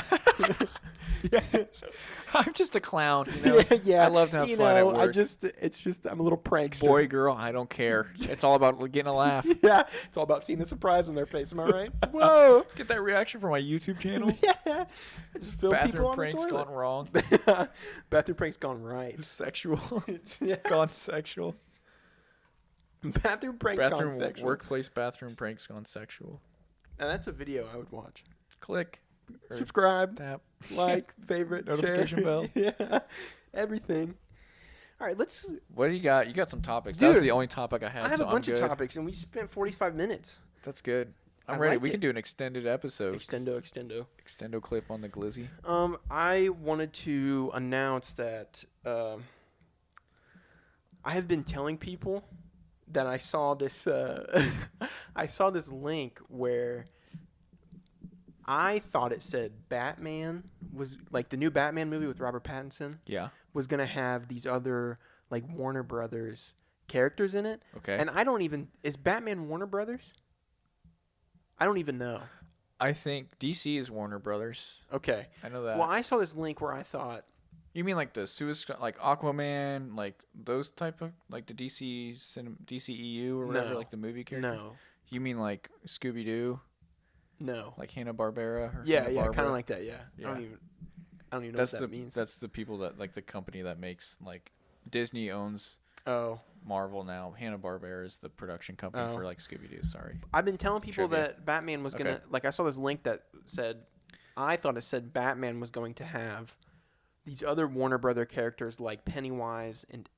I'm just a clown, you know. Yeah. I love to have fun at work. I'm a little prankster. Boy, girl, I don't care. It's all about getting a laugh. Yeah, it's all about seeing the surprise on their face. Am I right? Whoa! Get that reaction from my YouTube channel. Yeah. Just film people on pranks the toilet. gone wrong. Bathroom pranks gone right. Sexual. Gone sexual. Bathroom pranks gone sexual. Workplace bathroom pranks gone sexual. Now that's a video I would watch. Click. Or Subscribe, tap. like, favorite, Notification share. bell. Yeah, everything. All right, let's. What do you got? You got some topics. Dude, That was the only topic I had. I have so a bunch I'm of good. topics, and we spent 45 minutes. That's good. I'm I ready. like We it. can do an extended episode. Extendo. Extendo clip on the glizzy. I wanted to announce that I have been telling people that I saw this. I saw this link where I thought it said Batman was like the new Batman movie with Robert Pattinson Yeah. was gonna have these other like Warner Brothers characters in it. Okay. And I don't even is Batman Warner Brothers? I don't even know. I think DC is Warner Brothers. Okay. I know that. Well, I saw this link where I thought, You mean like the Suicide, like Aquaman, like those type of, like the DCEU or whatever, No. like the movie character? no, You mean like Scooby Doo, no. like Hanna-Barbera? Yeah, kind of like that. Yeah. Yeah. I don't even know That's what the that means. that's the people that like the company that makes like Disney owns Oh, Marvel now. Hanna-Barbera is the production company Oh. for like Scooby Doo. Sorry. I've been telling people Trivia. that Batman was gonna Okay. like. I saw this link that said, I thought it said Batman was going to have these other Warner Brother characters like Pennywise and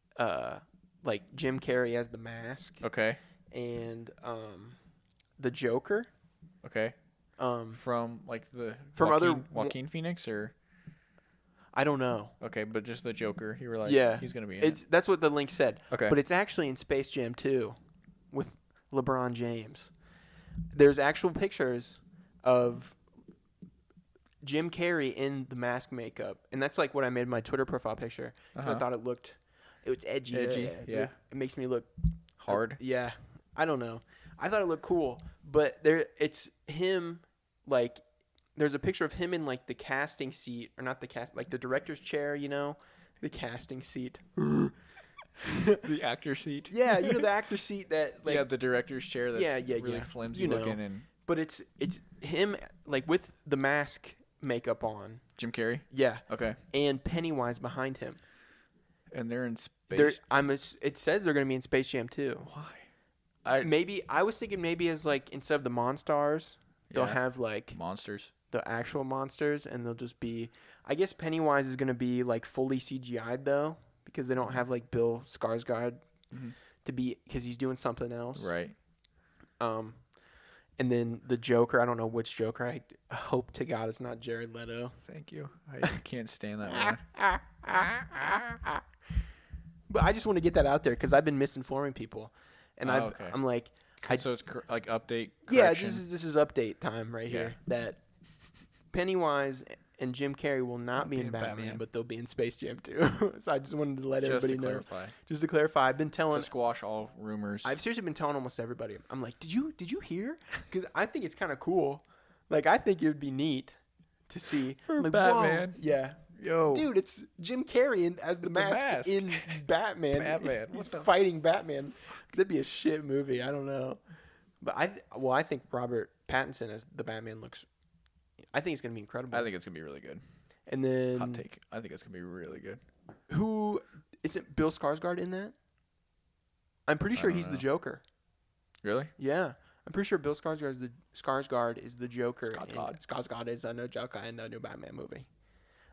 like Jim Carrey as the Mask Okay. and the Joker. Okay. Um, From like the From other Joaquin Phoenix or I don't know. okay, but just the Joker. You were like, Yeah, he's gonna be in It's that's what the link said. Okay. But it's actually in Space Jam 2 with LeBron James. There's actual pictures of Jim Carrey in the mask makeup, and that's like what I made my Twitter profile picture. 'Cause I thought it was edgy. Edgy, yeah. It makes me look hard. yeah, I don't know. I thought it looked cool, but it's him like. There's a picture of him in like the casting seat, or not the like the director's chair, you know, the casting seat. The actor seat. Yeah, you know the actor seat that like yeah, the director's chair that's really flimsy You know. looking and but it's him like with the mask makeup on. Jim Carrey. Yeah. Okay. And Pennywise behind him. And they're in space. It says they're going to be in Space Jam 2. Why? I was thinking maybe as like instead of the Monstars, they'll Yeah. have like Monsters. the actual monsters, and they'll just be. I guess Pennywise is going to be like fully CGI'd though, because they don't have like Bill Skarsgård to be because he's doing something else. Right. And then the Joker, I don't know which Joker. I hope to God it's not Jared Leto. Thank you. I can't stand that man. But I just want to get that out there because I've been misinforming people, and okay. I'm like, So it's like update. yeah, Correction. this is update time right Yeah. here. That Pennywise and Jim Carrey will not be in Batman, but they'll be in Space Jam 2. So I just wanted to let Just everybody to know. clarify. Just to clarify, I've been telling. To squash all rumors. I've seriously been telling almost everybody. I'm like, did you hear? Because I think it's kind of cool. Like I think it would be neat to see For like, Batman. Whoa. Yeah. Yo. Dude, it's Jim Carrey as the mask in Batman. Batman. He's fighting Batman. That'd be a shit movie. I don't know. But I think Robert Pattinson as the Batman looks. I think it's gonna be incredible. I think it's gonna be really good. And then Hot take. I think it's gonna be really good. who isn't Bill Skarsgård in that? I'm pretty sure don't he's the know. Joker. Really? Yeah, I'm pretty sure Bill Skarsgård is the Joker. Skarsgård. Skarsgård is the new Joker in the new Batman movie.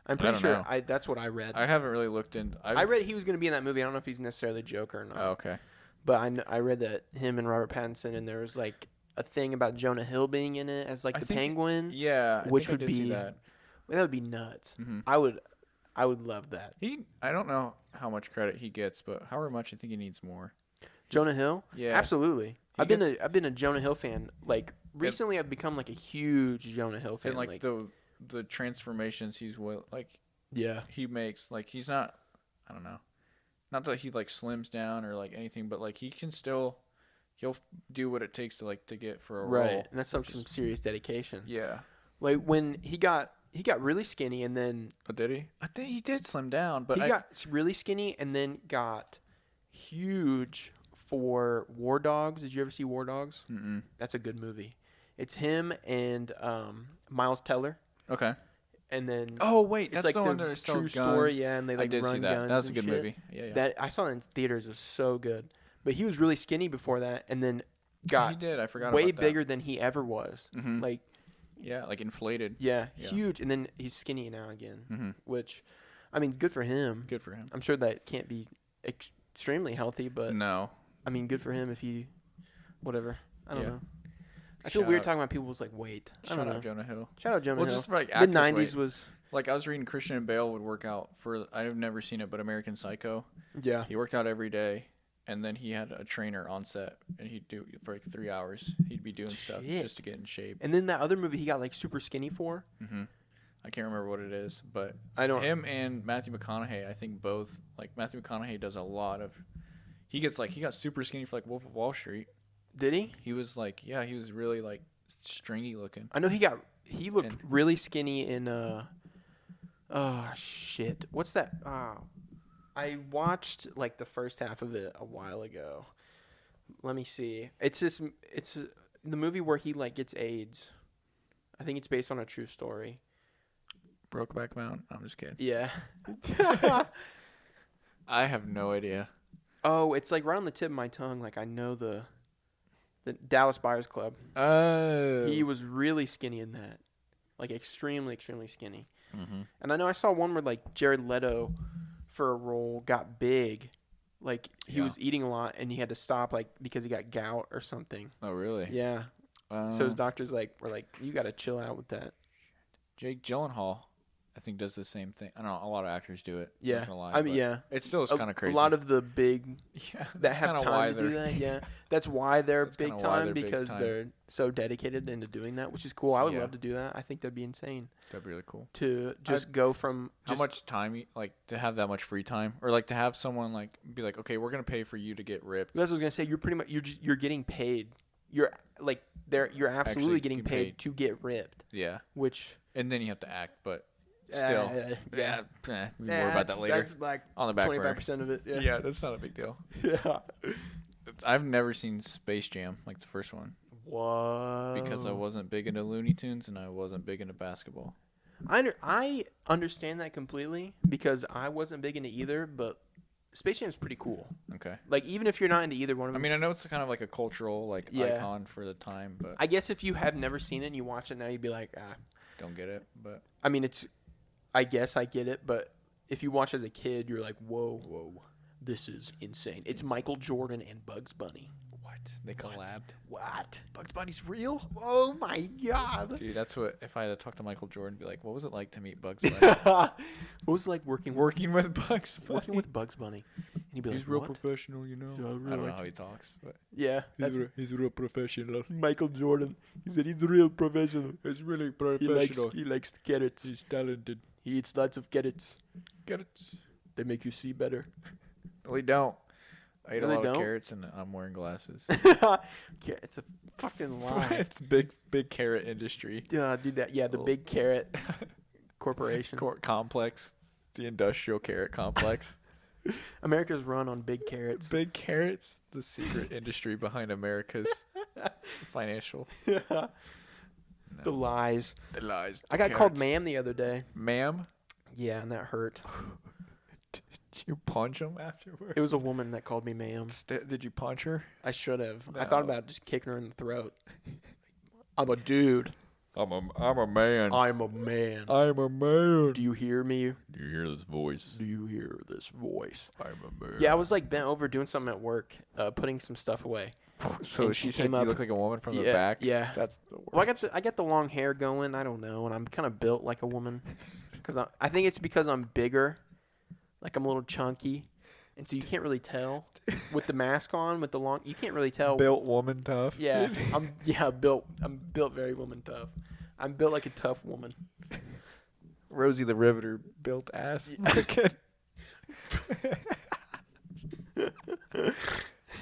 I'm I pretty don't sure. know. That's what I read. I haven't really looked in. I read he was going to be in that movie. I don't know if he's necessarily Joker or not. Oh, okay. But I read that him and Robert Pattinson, and there was like a thing about Jonah Hill being in it as like I the think- Penguin. Yeah. Which I would did see be- that. That would be nuts. Mm-hmm. I would love that. I don't know how much credit he gets, but however much I think he needs more. Jonah Hill? Yeah. Absolutely. He I've been a Jonah Hill fan. Like recently I've become like a huge Jonah Hill fan. And like the transformations yeah. he makes, like he's not, I don't know, not that he like slims down or like anything, but like he can still, he'll do what it takes to like to get for a Right. role. And that's some serious dedication. Yeah. Like when he got really skinny and then Oh, did he? I think he did slim down, but he got really skinny and then got huge for War Dogs. Did you ever see War Dogs? Mm-mm. That's a good movie. It's him and Miles Teller. Okay. And then Oh wait, it's that's like the one the that true story, yeah, and they like I did run see that. guns That was a and good shit. movie. Yeah, yeah. That I saw it in theaters. It was so good. But he was really skinny before that, and then He got did. I forgot way about that. bigger than he ever was. Mhm. Like, Yeah, like inflated. yeah, Yeah. huge. And then he's skinny now again, Mm-hmm. which, I mean, good for him. Good for him. I'm sure that can't be extremely healthy, but No. I mean, good for him if he, whatever. I don't Yeah. know. I feel Shout weird out- talking about people's like weight. I Shout don't know. out Jonah Hill. Shout out Jonah Well, Hill. just for, like Mid actors' '90s weight. was Like I was reading Christian Bale would work out for. I've never seen it, but American Psycho. yeah. He worked out every day, and then he had a trainer on set, and he'd do for like 3 hours. He'd be doing stuff Shit. just to get in shape. And then that other movie he got like super skinny for. Mm-hmm. I can't remember what it is, but I don't. him and Matthew McConaughey, I think both. Like Matthew McConaughey does a lot of. He got super skinny for like Wolf of Wall Street. Did he? He was like, yeah, he was really like stringy looking. I know he looked And- really skinny in oh shit. What's that? I watched like the first half of it a while ago. Let me see. It's the movie where he like gets AIDS. I think it's based on a true story. Brokeback Mountain. I'm just kidding. Yeah. I have no idea. Oh, it's like right on the tip of my tongue. Like I know the Dallas Buyers Club. Oh. He was really skinny in that. Like extremely, extremely skinny. Mm-hmm. And I know I saw one where like Jared Leto for a role got big. Like he Yeah. was eating a lot and he had to stop like because he got gout or something. Oh, really? Yeah. So his doctors were like, you got to chill out with that. Jake Gyllenhaal, I think, does the same thing. I don't know. A lot of actors do it. Yeah. Not gonna lie, I mean, but yeah. It still is kind of crazy. A lot of the big yeah, that that's have kinda why time to do they're- that. Yeah. That's why they're That's big kinda why time they're big because time. they're so dedicated into doing that, which is cool. I would Yeah. love to do that. I think that'd be insane That'd be really cool. to just go from How much time, like, to have that much free time, or like to have someone like be like, okay, we're gonna pay for you to get ripped. That's what I was gonna say. You're pretty much you're getting paid. You're like you're absolutely Actually getting get paid paid. to get ripped. Yeah, Which and then you have to act, but still, yeah. we worry about that later That's like on the back 25% of it. Yeah. Yeah, that's not a big deal. Yeah. I've never seen Space Jam, like the first one, Whoa. because I wasn't big into Looney Tunes and I wasn't big into basketball. I understand that completely because I wasn't big into either, but Space Jam's pretty cool. Okay. Like even if you're not into either one of I them. mean, I know it's kind of like a cultural like Yeah. icon for the time, but I guess if you have never seen it and you watch it now, you'd be like, ah. don't get it. But I mean, I guess I get it, but if you watch as a kid, you're like, whoa, this is insane. It's Michael Jordan and Bugs Bunny. what? They collabed. What? Bugs Bunny's real? Oh my god. Dude, that's what if I had to talk to Michael Jordan, be like, what was it like to meet Bugs Bunny? What was it like working Working with Bugs Bunny. working with Bugs Bunny? And you'd be He's like, real what? professional, you know. Yeah, I I really don't know like how he talks, but Yeah, that's he's real professional. Michael Jordan. He said he's real professional. He's really He likes carrots. He's talented. He eats lots of carrots. Get it? They make you see better. We don't. I ate No, a they lot of don't? carrots and I'm wearing glasses. It's a fucking lie. It's big carrot industry. Yeah, dude. The Little- big carrot corporation. Complex. The industrial carrot complex. America's run on big carrots. Big carrots, the secret industry behind America's financial. The lies. The lies. I got called ma'am the other day. Ma'am? Yeah, and that hurt. Did you punch him afterwards? It was a woman that called me ma'am. Did you punch her? I should have. I No. thought about just kicking her in the throat. I'm a dude. I'm a man. I'm a man. I'm a man. Do you hear me? Do you hear this voice? Do you hear this voice? I'm a man. Yeah, I was like bent over doing something at work, putting some stuff away. So and she she said came you up- look like a woman from the Yeah, back? yeah. That's the worst. Well, I got the long hair going. I don't know, and I'm kind of built like a woman. Cause I think it's because I'm bigger, like I'm a little chunky, and so you can't really tell with the mask on, with the long. You can't really tell. Built woman tough. Yeah, I'm built very woman tough. I'm built like a tough woman. Rosie the Riveter built ass.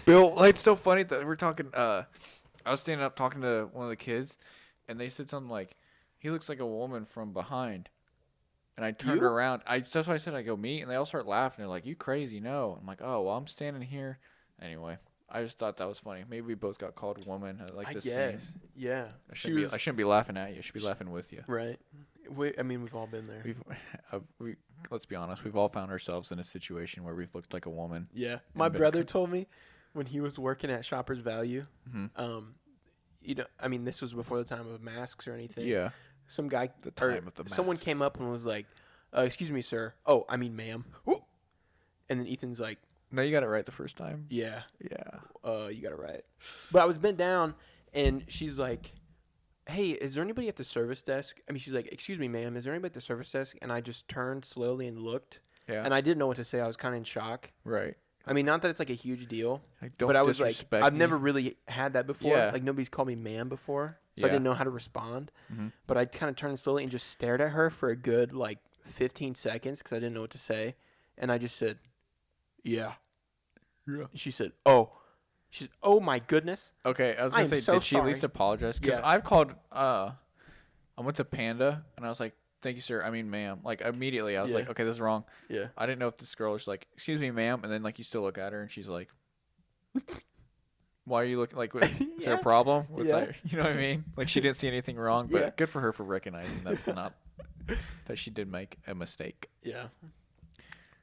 Bill, like, it's so funny that we're talking. I was standing up talking to one of the kids, and they said something like, "He looks like a woman from behind." And I turned You? around. That's why I said I go me, and they all start laughing. They're like, "You crazy? No." I'm like, "Oh well, I'm standing here." Anyway, I just thought that was funny. Maybe we both got called woman at like I the guess. same. Yeah. I shouldn't be laughing at you. I should be laughing with you. Right. I mean, we've all been there. Let's be honest. We've all found ourselves in a situation where we've looked like a woman. Yeah. My been brother told me when he was working at Shoppers Value, Mm-hmm. I mean, this was before the time of masks or anything. Yeah. Some guy, The time of the someone masks. came up and was like, "Excuse me, sir. Oh, I mean, ma'am." And then Ethan's like, No, you got it right the first time. "Yeah, Yeah. you got it right." But I was bent down, and she's like, "Hey, is there anybody at the service desk?" I mean, she's like, "Excuse me, ma'am, is there anybody at the service desk?" And I just turned slowly and looked, Yeah. and I didn't know what to say. I was kind of in shock. Right. I mean, not that it's like a huge deal, Like, don't but I was like, disrespect I've me. never really had that before. Yeah. Like nobody's called me ma'am before, so I Yeah. didn't know how to respond. Mm-hmm. But I kind of turned slowly and just stared at her for a good like 15 seconds because I didn't know what to say, and I just said, "Yeah." Yeah. She said, "Oh." She's, "Oh my goodness." Okay, I was I gonna am say, so did she at least sorry. apologize? Because Yeah. I've called. I went to Panda and I was like, "Thank you, sir. I mean, ma'am." Like immediately, I was Yeah. like, "Okay, this is wrong." Yeah. I didn't know if this girl was like, "Excuse me, ma'am," and then like you still look at her and she's like, "Why are you looking like? Is there a Yeah. problem?" Was Yeah. that, you know what I mean? Like she didn't see anything wrong, but Yeah. good for her for recognizing that's not that she did make a mistake. Yeah.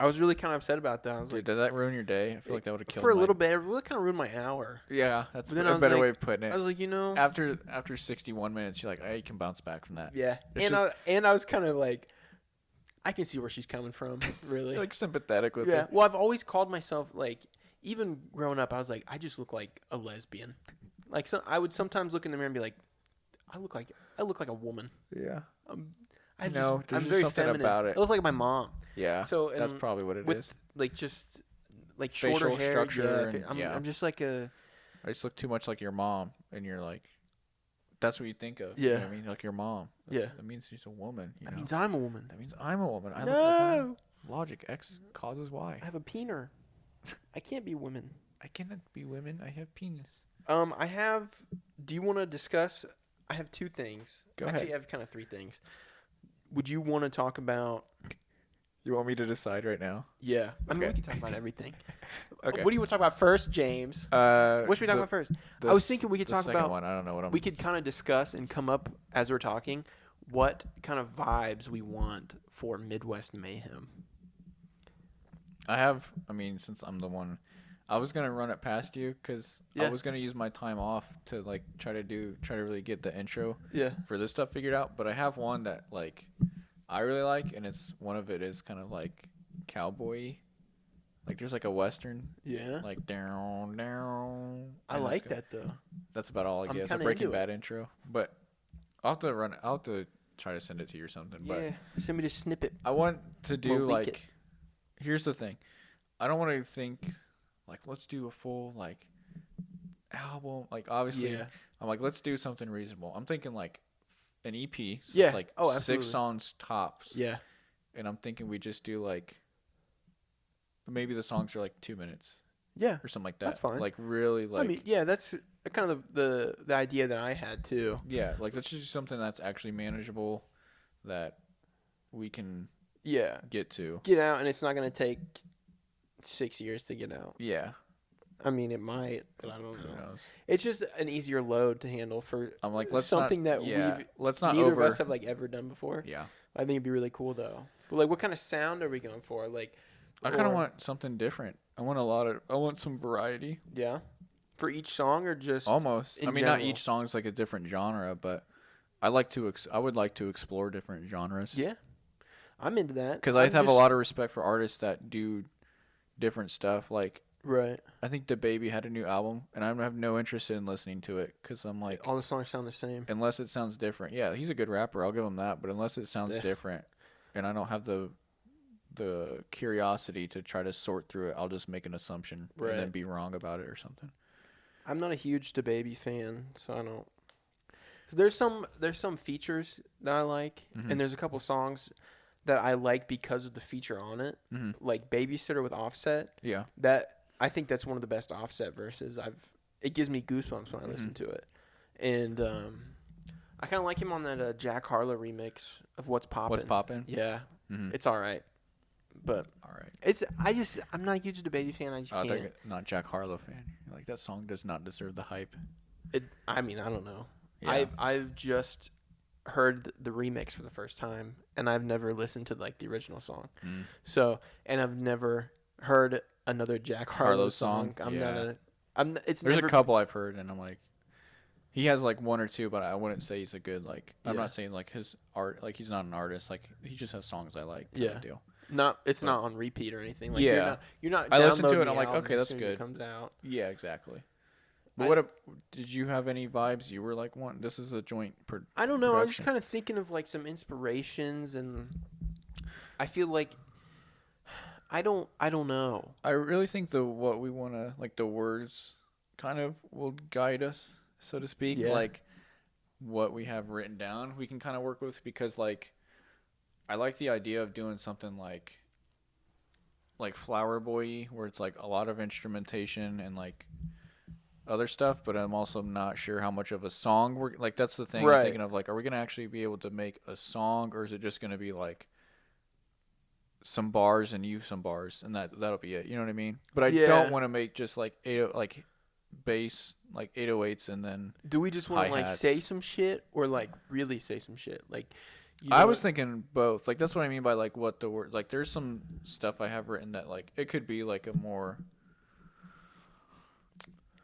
I was really kind of upset about that. I was Dude, like, did that ruin your day? I feel like that would have killed for a my- little bit, it really kind of ruined my hour. Yeah, that's But then a I was better like- way of putting I it. was like, After 61 minutes, you're like, "Hey, you can bounce back from that." yeah. It's And I was kind of like, I can see where she's coming from, really. You're like sympathetic with Yeah. it. Well, I've always called myself like, even growing up, I was like, I just look like a lesbian. Like, so I would sometimes look in the mirror and be like, I look like a woman. Yeah. I No, just, there's I'm just very something feminine. about it. I look like my mom. Yeah. So That's and probably what it with is. like just like Facial shorter hair, structure yeah, and- yeah. I'm just like a I just look too much like your mom, and you're like, that's what you think of. You know Yeah. what I mean, like your mom. Yeah. That means she's a woman. You that know? means I'm a woman. That means I'm a woman. I look like No, logic. X causes Y. I have a peener. I can't be women. I cannot be women. I have penis. I have. Do you want to discuss? I have two things. Go Actually, ahead. I have kind of three things. Would you want to talk about? You want me to decide right now? Yeah, I mean, we Okay. can talk about everything. Okay. What do you want to talk about first, James? What should we talk about first? I was thinking we could talk about. One. I don't know what I'm. We could kind of discuss and come up as we're talking what kind of vibes we want for Midwest Mayhem. I mean, since I'm the one, I was gonna run it past you because I Yeah. was gonna use my time off to like try to really get the intro Yeah. for this stuff figured out. But I have one that like I really like, and it's one of it is kind of like cowboy. Like there's like a western, Yeah. like down down. I and like that's that though. That's about all I I'm get. The kinda Breaking into it. Bad intro, but I'll have to run. I'll have to try to send it to you or something. But Yeah. Send me the snippet. I want to do leak it. like. Here's the thing, I don't want to think like let's do a full like album. Like obviously, Yeah. I'm like let's do something reasonable. I'm thinking like an EP. So Yeah. It's like Oh, 6 absolutely. songs tops. Yeah. And I'm thinking we just do like maybe the songs are like 2 minutes Yeah. or something like that. That's fine. Like really like I mean, yeah, that's kind of the idea that I had too. yeah. Like let's just do something that's actually manageable that we can Yeah. get to. Get out, and it's not gonna take 6 years to get out. Yeah. I mean, it might, but I don't Who know. knows? It's just an easier load to handle for I'm like let's something not, that yeah, let's not neither over. of us have like ever done before. Yeah. I think it'd be really cool though. But like, what kind of sound are we going for? Like, I kind of or- want something different. I want some variety. yeah, for each song or just Almost. in I mean, not general? each song is like a different genre, but I like to. I would like to explore different genres. yeah. I'm into that Because I I'm have a just- lot of respect for artists that do different stuff. Like right. I think the Baby had a new album, and I have no interest in listening to it because I'm like, All the songs sound the same. unless it sounds different. Yeah, he's a good rapper. I'll give him that. But unless it sounds Yeah. different, and I don't have the curiosity to try to sort through it, I'll just make an assumption and then Right. be wrong about it or something. I'm not a huge DaBaby fan, so I don't. There's some features that I like, Mhm. and there's a couple songs that I like because of the feature on it, Mm-hmm. like Babysitter with Offset. Yeah. That I think that's one of the best Offset verses. It gives me goosebumps when I listen Mhm. to it, and I kind of like him on that Jack Harlow remix of What's Poppin'. What's poppin'? Yeah, Mm-hmm. it's all right, but All right. I'm not a huge DaBaby fan. I just Oh, can't. not Jack Harlow fan. You're like that song does not deserve the hype. I mean, I don't know. Yeah. I've just heard the remix for the first time, and I've never listened to like the original song. Mm. So, and I've never heard another Jack Harlow Harlow song. song? I'm Yeah. not a It's There's never, a couple I've heard, and I'm like, he has like one or two, but I wouldn't say he's a good like. I'm Yeah. not saying like his art, like he's not an artist. Like he just has songs I like. Kind Yeah. of deal. It's But- not on repeat or anything. Like Yeah. you're not. I listen to it, downloading and I'm the like, album okay, as that's soon as it good. comes out. Yeah, exactly. But I- did you have any vibes you were like, want? This is a joint. I don't know. I was just production. kind of thinking of like some inspirations, and I feel like I don't know. I really think what we want to like the words kind of will guide us, so to speak. Yeah. Like what we have written down, we can kind of work with because like I like the idea of doing something like Flower Boy, where it's like a lot of instrumentation and like other stuff, but I'm also not sure how much of a song we're like. That's the thing I'm Right. thinking of. Like, are we gonna actually be able to make a song, or is it just gonna be like some bars and you some bars, and that'll be it? You know what I mean? But I Yeah. don't want to make just like like bass, like 808s, and then Do we just want to like Hi-hats. say some shit or like really say some shit? Like, you I know was what- thinking both. Like that's what I mean by like what the word. Like there's some stuff I have written that like it could be like a more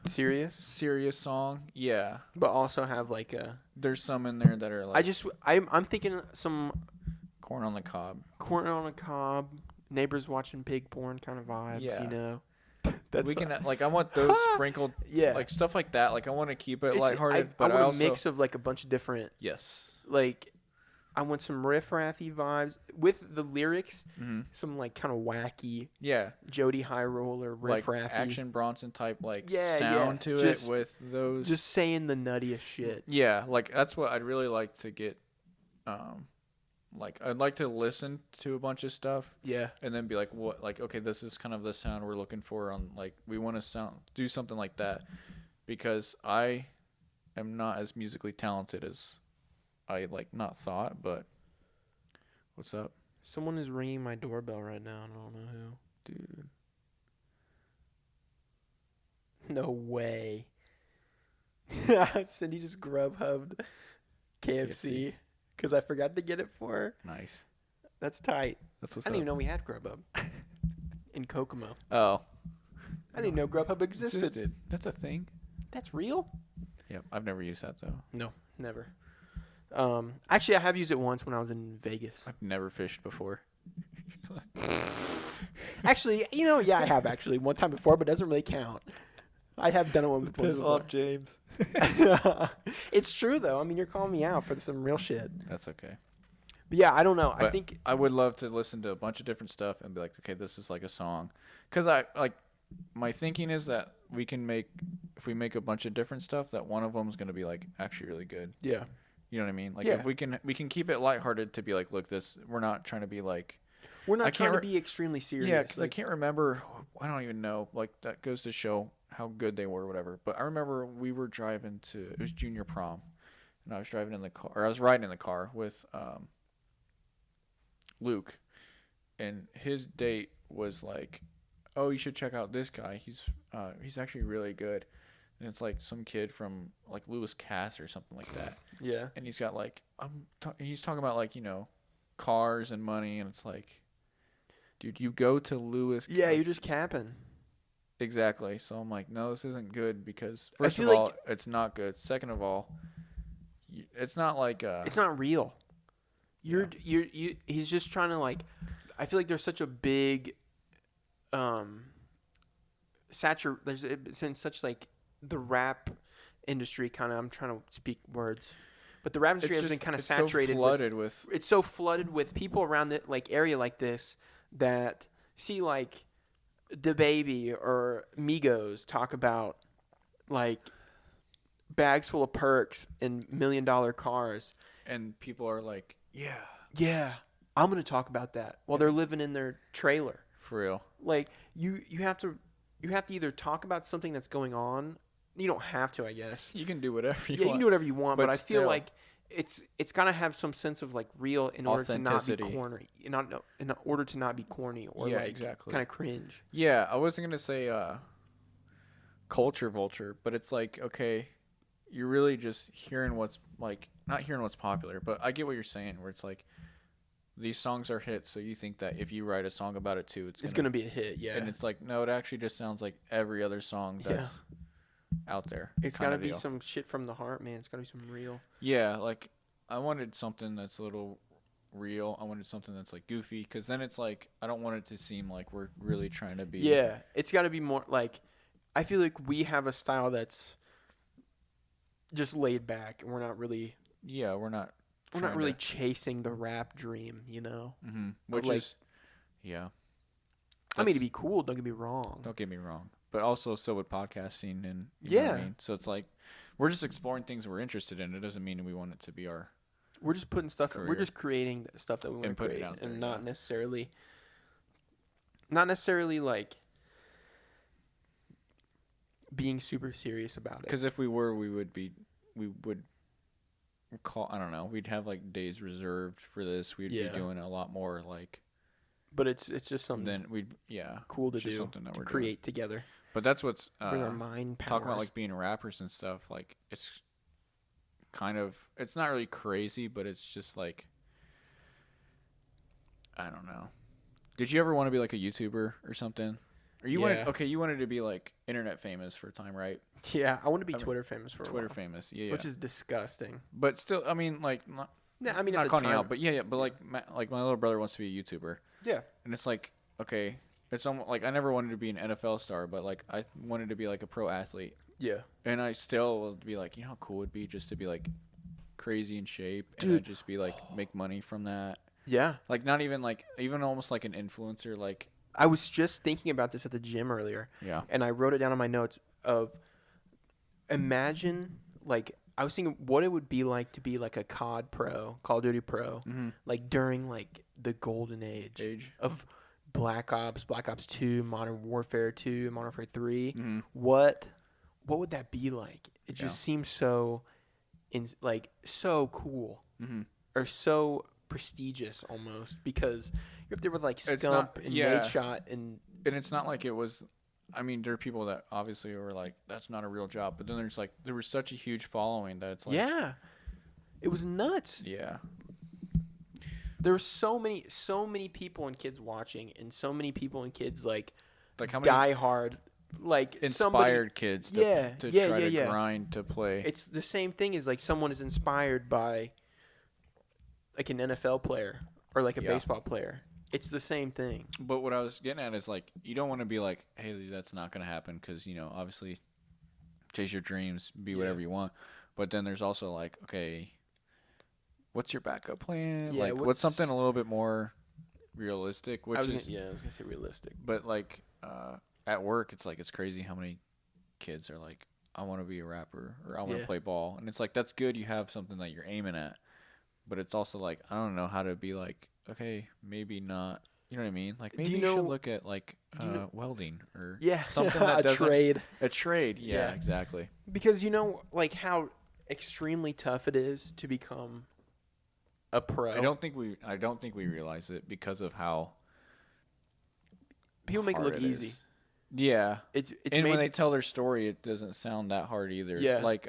serious, serious song. Yeah, but also have like a. there's some in there that are like I'm thinking some corn on the cob. corn on a cob, neighbors watching pig porn kind of vibes. Yeah. You know. That's We can like I want those sprinkled yeah. like stuff like that. Like I want to keep it It's- lighthearted, I but I want also a mix of like a bunch of different yes. like. I want some riff-raffy vibes with the lyrics, Mm-hmm. some like kind of wacky Yeah, Jody High Roller like riff-raffy. Action Bronson type like Yeah, sound yeah. to Just- it with those. Just saying the nuttiest shit. yeah, like that's what I'd really like to get. Like I'd like to listen to a bunch of stuff Yeah. and then be like, what? Like okay, this is kind of the sound we're looking for on like we want to do something like that because I am not as musically talented as I like not thought, but what's up? Someone is ringing my doorbell right now. I don't know who. Dude. No way. Cindy just Grubhubbed KFC because I forgot to get it for her. Nice. That's tight. That's what's I up. didn't even know we had Grubhub in Kokomo. Oh. I didn't know Grubhub existed. That's a thing. That's real? Yep. I've never used that though. No, never. Actually, I have used it once when I was in Vegas. I've never fished before. Actually, yeah, I have actually one time before, but it doesn't really count. I have done it once before. James. It's true though. I mean, you're calling me out for some real shit. That's okay. But yeah, I don't know. I But think I would love to listen to a bunch of different stuff and be like, okay, this is like a song. Because I like my thinking is that we can if we make a bunch of different stuff, that one of them is going to be like actually really good. yeah. You know what I mean? Like Yeah. if we can keep it lighthearted to be like, look, we're not trying to be like, We're not I trying can't to be extremely serious. yeah, because I like, can't remember. I don't even know. Like that goes to show how good they were, or whatever. But I remember we were driving it was junior prom, and I was driving in the car, or I was riding in the car with Luke, and his date was like, "Oh, you should check out this guy. He's actually really good." And it's like some kid from like Lewis Cass or something like that, Yeah. and he's got like he's talking about like cars and money, and it's like, dude, you go to Lewis. Yeah, like, you're just capping. exactly. So I'm like, no, this isn't good because I first of feel all, like- it's not good. Second of all, it's not like It's not real. He's just trying to like. I feel like there's such a big, it's in such like the rap industry kind of. I'm trying to speak words, but the rap industry has been kind of saturated. So flooded with It's so flooded with people around the like area like this that see like DaBaby or Migos talk about like bags full of perks and $1 million cars. and people are like, yeah, Yeah, I'm gonna talk about that while they're living in their trailer. for real. Like you have to either talk about something that's going on. You don't have to, I guess. You can do whatever you Yeah, you want. can do whatever you want, but But I feel still. like it's gotta have some sense of like real in order to not be Authenticity. corny, in order to not be corny or Yeah, like exactly. kind of cringe. Yeah, I wasn't gonna say culture vulture, but it's like, okay, you're really just hearing what's like, not hearing what's popular, but I get what you're saying, where it's like these songs are hits, so you think that if you write a song about it too, It's gonna be a hit, yeah. and it's like, no, it actually just sounds like every other song Yeah. that's out there. It's kinda got to be deal. some shit from the heart, man. It's got to be some real. Yeah, like I wanted something that's a little real. I wanted something that's like goofy, because then it's like I don't want it to seem like we're really trying to be. Yeah, it's got to be more like. I feel like we have a style that's just laid back, and we're not really Yeah, we're not. chasing the rap dream, you know. Mm-hmm. Which like- is, yeah. I mean, That's- to be cool, don't get me wrong. Don't get me wrong, but also so with podcasting and you know what I Yeah. mean? So it's like we're just exploring things we're interested in. It doesn't mean we want it to be our. We're just putting stuff. We're Career. just creating stuff that we want to And putting it create, out there, and yeah. not necessarily like being super serious about it. Because if we were, we would call. I don't know. We'd have like days reserved for this. We'd Yeah. be doing a lot more like. But it's just something Then we'd cool to it's just do, something that to we're doing. create together. But that's what's Bring our mind powers. talking about like being rappers and stuff. Like it's kind of it's not really crazy, but it's just like I don't know. Did you ever want to be like a YouTuber or something? Or you Yeah. you wanted to be like internet famous for a time, right? Yeah, I want to be I mean, Twitter famous for Twitter a while, famous, yeah, which yeah. is disgusting. But still, I mean, like not, Yeah, I mean, at not the calling you time, out, but yeah, but like my little brother wants to be a YouTuber, yeah, and it's like okay, it's almost like I never wanted to be an NFL star, but like I wanted to be like a pro athlete. yeah. And I still would be like, you know how cool it would be just to be like crazy in shape and Dude. then just be like make money from that. Yeah, Like not even like even almost like an influencer, like I was just thinking about this at the gym earlier, yeah. and I wrote it down on my notes of imagine like I was thinking what it would be like to be like a COD pro, Call of Duty pro, Mm-hmm. like during like the golden age of Black Ops 2, Modern Warfare 2, Modern Warfare 3. Mm-hmm. What would that be like? It just Yeah. seems so so cool Mm-hmm. or so prestigious almost because you're up there with like It's Scump not- and yeah. Nate Shot and And it's not like it was. I mean, there are people that obviously were like, "That's not a real job," but then there's like there was such a huge following that it's like, yeah, it was nuts. yeah, There were so many people and kids watching, and so many people and kids like how many die hard, like inspired kids to, Yeah, to yeah, try yeah, to yeah. grind to play. It's the same thing as like someone is inspired by like an NFL player or like a Yeah. baseball player. It's the same thing. But what I was getting at is like you don't want to be like, "Hey, that's not going to happen," because you know obviously chase your dreams, be Yeah. whatever you want. But then there's also like, okay, what's your backup plan? Yeah, like, what's something a little bit more realistic? Which I was is, gonna say realistic. but like at work, it's like it's crazy how many kids are like, I want to be a rapper or I want to Yeah. play ball, and it's like that's good. You have something that you're aiming at, but it's also like I don't know how to be like, okay, maybe not. You know what I mean? Like maybe you you should know- look at like do you know- welding or Yeah, something that a doesn't trade. a trade. Yeah, Yeah. exactly. Because you know like how extremely tough it is to become a pro. I don't think we realize it because of how People make it hard look it easy. is. Yeah, It's and made, when they tell their story, it doesn't sound that hard either. Yeah. Like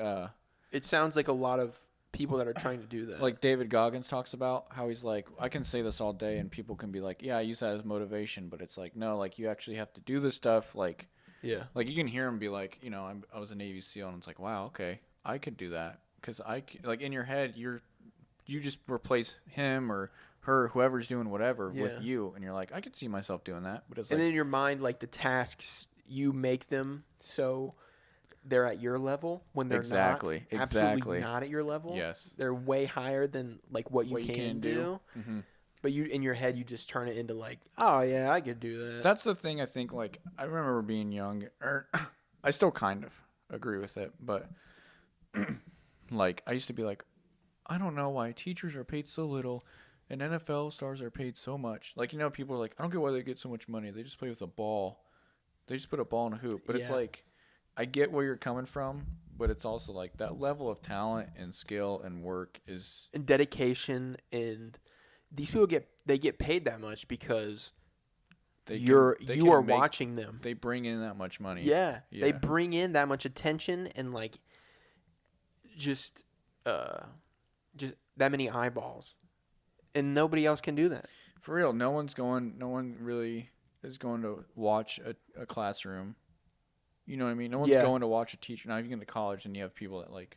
it sounds like a lot of people that are trying to do that. like David Goggins talks about how he's like, I can say this all day and people can be like, yeah, I use that as motivation, but it's like, no, like you actually have to do this stuff. Like yeah. you can hear him be like, you know, I was a Navy SEAL, and it's like, wow, okay, I could do that because like in your head, you just replace him or her, whoever's doing whatever Yeah. with you, and you're like, I could see myself doing that, but it's And like, then in your mind, like the tasks, you make them so they're at your level when they're Exactly, not. exactly. Absolutely not at your level. yes, They're way higher than like what you can do. hmm But you in your head, you just turn it into like, oh yeah, I could do that. That's the thing. I think like I remember being young, or I still kind of agree with it, but like I used to be like, I don't know why teachers are paid so little and NFL stars are paid so much. Like, you know, people are like, I don't get why they get so much money. They just play with a ball. They just put a ball in a hoop. But it's Yeah. like, I get where you're coming from, but it's also like that level of talent and skill and work is and dedication, and these people get paid that much because they you can are make- watching them. They bring in that much money. Yeah, they Yeah. bring in that much attention and like just that many eyeballs, and nobody else can do that. For real, no one really is going to watch a classroom You know what I mean? No one's Yeah. going to watch a teacher. Now you get to college and you have people that like,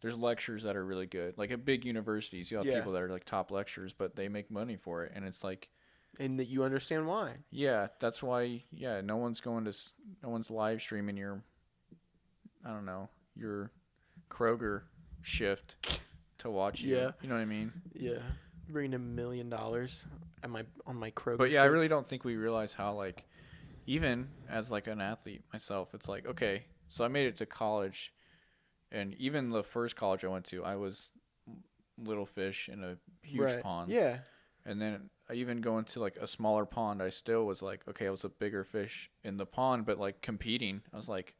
there's lectures that are really good. Like at big universities, you have Yeah. people that are like top lecturers, but they make money for it. And it's like, And that you understand why. yeah, that's why, yeah, no one's live streaming your, I don't know, your Kroger shift to watch you. Yeah. You know what I mean? Yeah. Bringing in $1 million on my Kroger. But yeah, I shirt. really don't think we realize how like, even as like an athlete myself, it's like, okay, so I made it to college, and even the first college I went to, I was little fish in a huge pond. Yeah. And then even going to like a smaller pond, I still was like, okay, I was a bigger fish in the pond, but like competing, I was like,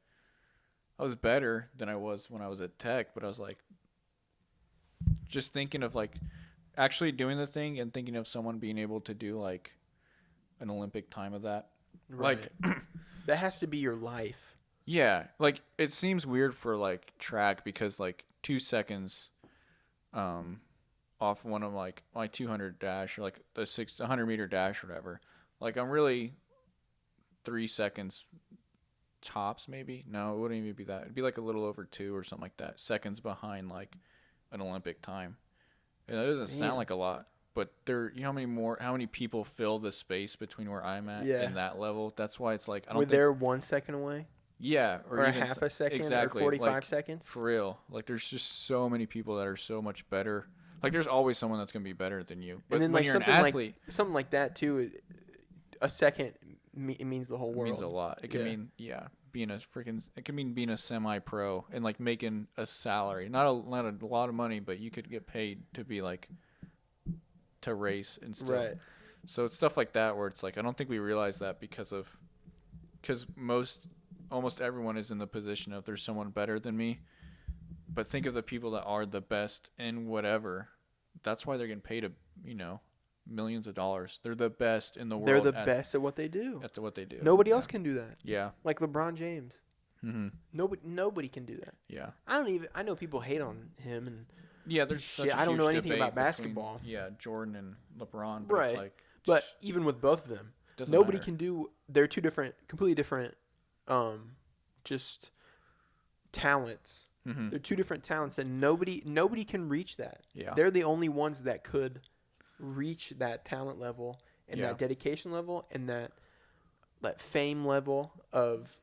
I was better than I was when I was at Tech, but I was like, just thinking of like actually doing the thing and thinking of someone being able to do like an Olympic time of that. Right. Like, that has to be your life. yeah, like it seems weird for like track because like 2 seconds, off one of like my 200 dash or like the 100-meter dash or whatever. Like I'm really 3 seconds tops maybe. No, it wouldn't even be that. It'd be like a little over 2 or something like that. Seconds behind like an Olympic time. And that doesn't sound like a lot, but there, you know how many people fill the space between where I'm at and that level? That's why it's like I don't think they're 1 second away. Yeah, or a half a second, exactly, or 45 like, seconds. For real, like there's just so many people that are so much better. Like there's always someone that's gonna be better than you. But and then when like you're an something athlete, something like that too, a second it means the whole it world. means a lot. It can mean it can mean being a semi-pro and like making a salary, not a lot of money, but you could get paid to be like to race and stuff. Right. So it's stuff like that where it's like I don't think we realize that because almost everyone is in the position of there's someone better than me. But think of the people that are the best in whatever. That's why they're getting paid millions of dollars. They're the best in the world. They're the best at what they do. At what they do. Nobody else can do that. Yeah. Like LeBron James. Mm-hmm. Nobody can do that. Yeah. I know people hate on him and yeah, there's such a I don't know huge anything debate about basketball. between, yeah, Jordan and LeBron. But Right. It's like, but even with both of them, nobody can do. They're two completely different, just talents. Mm-hmm. They're two different talents, and nobody can reach that. Yeah. They're the only ones that could reach that talent level and that dedication level and that fame level of.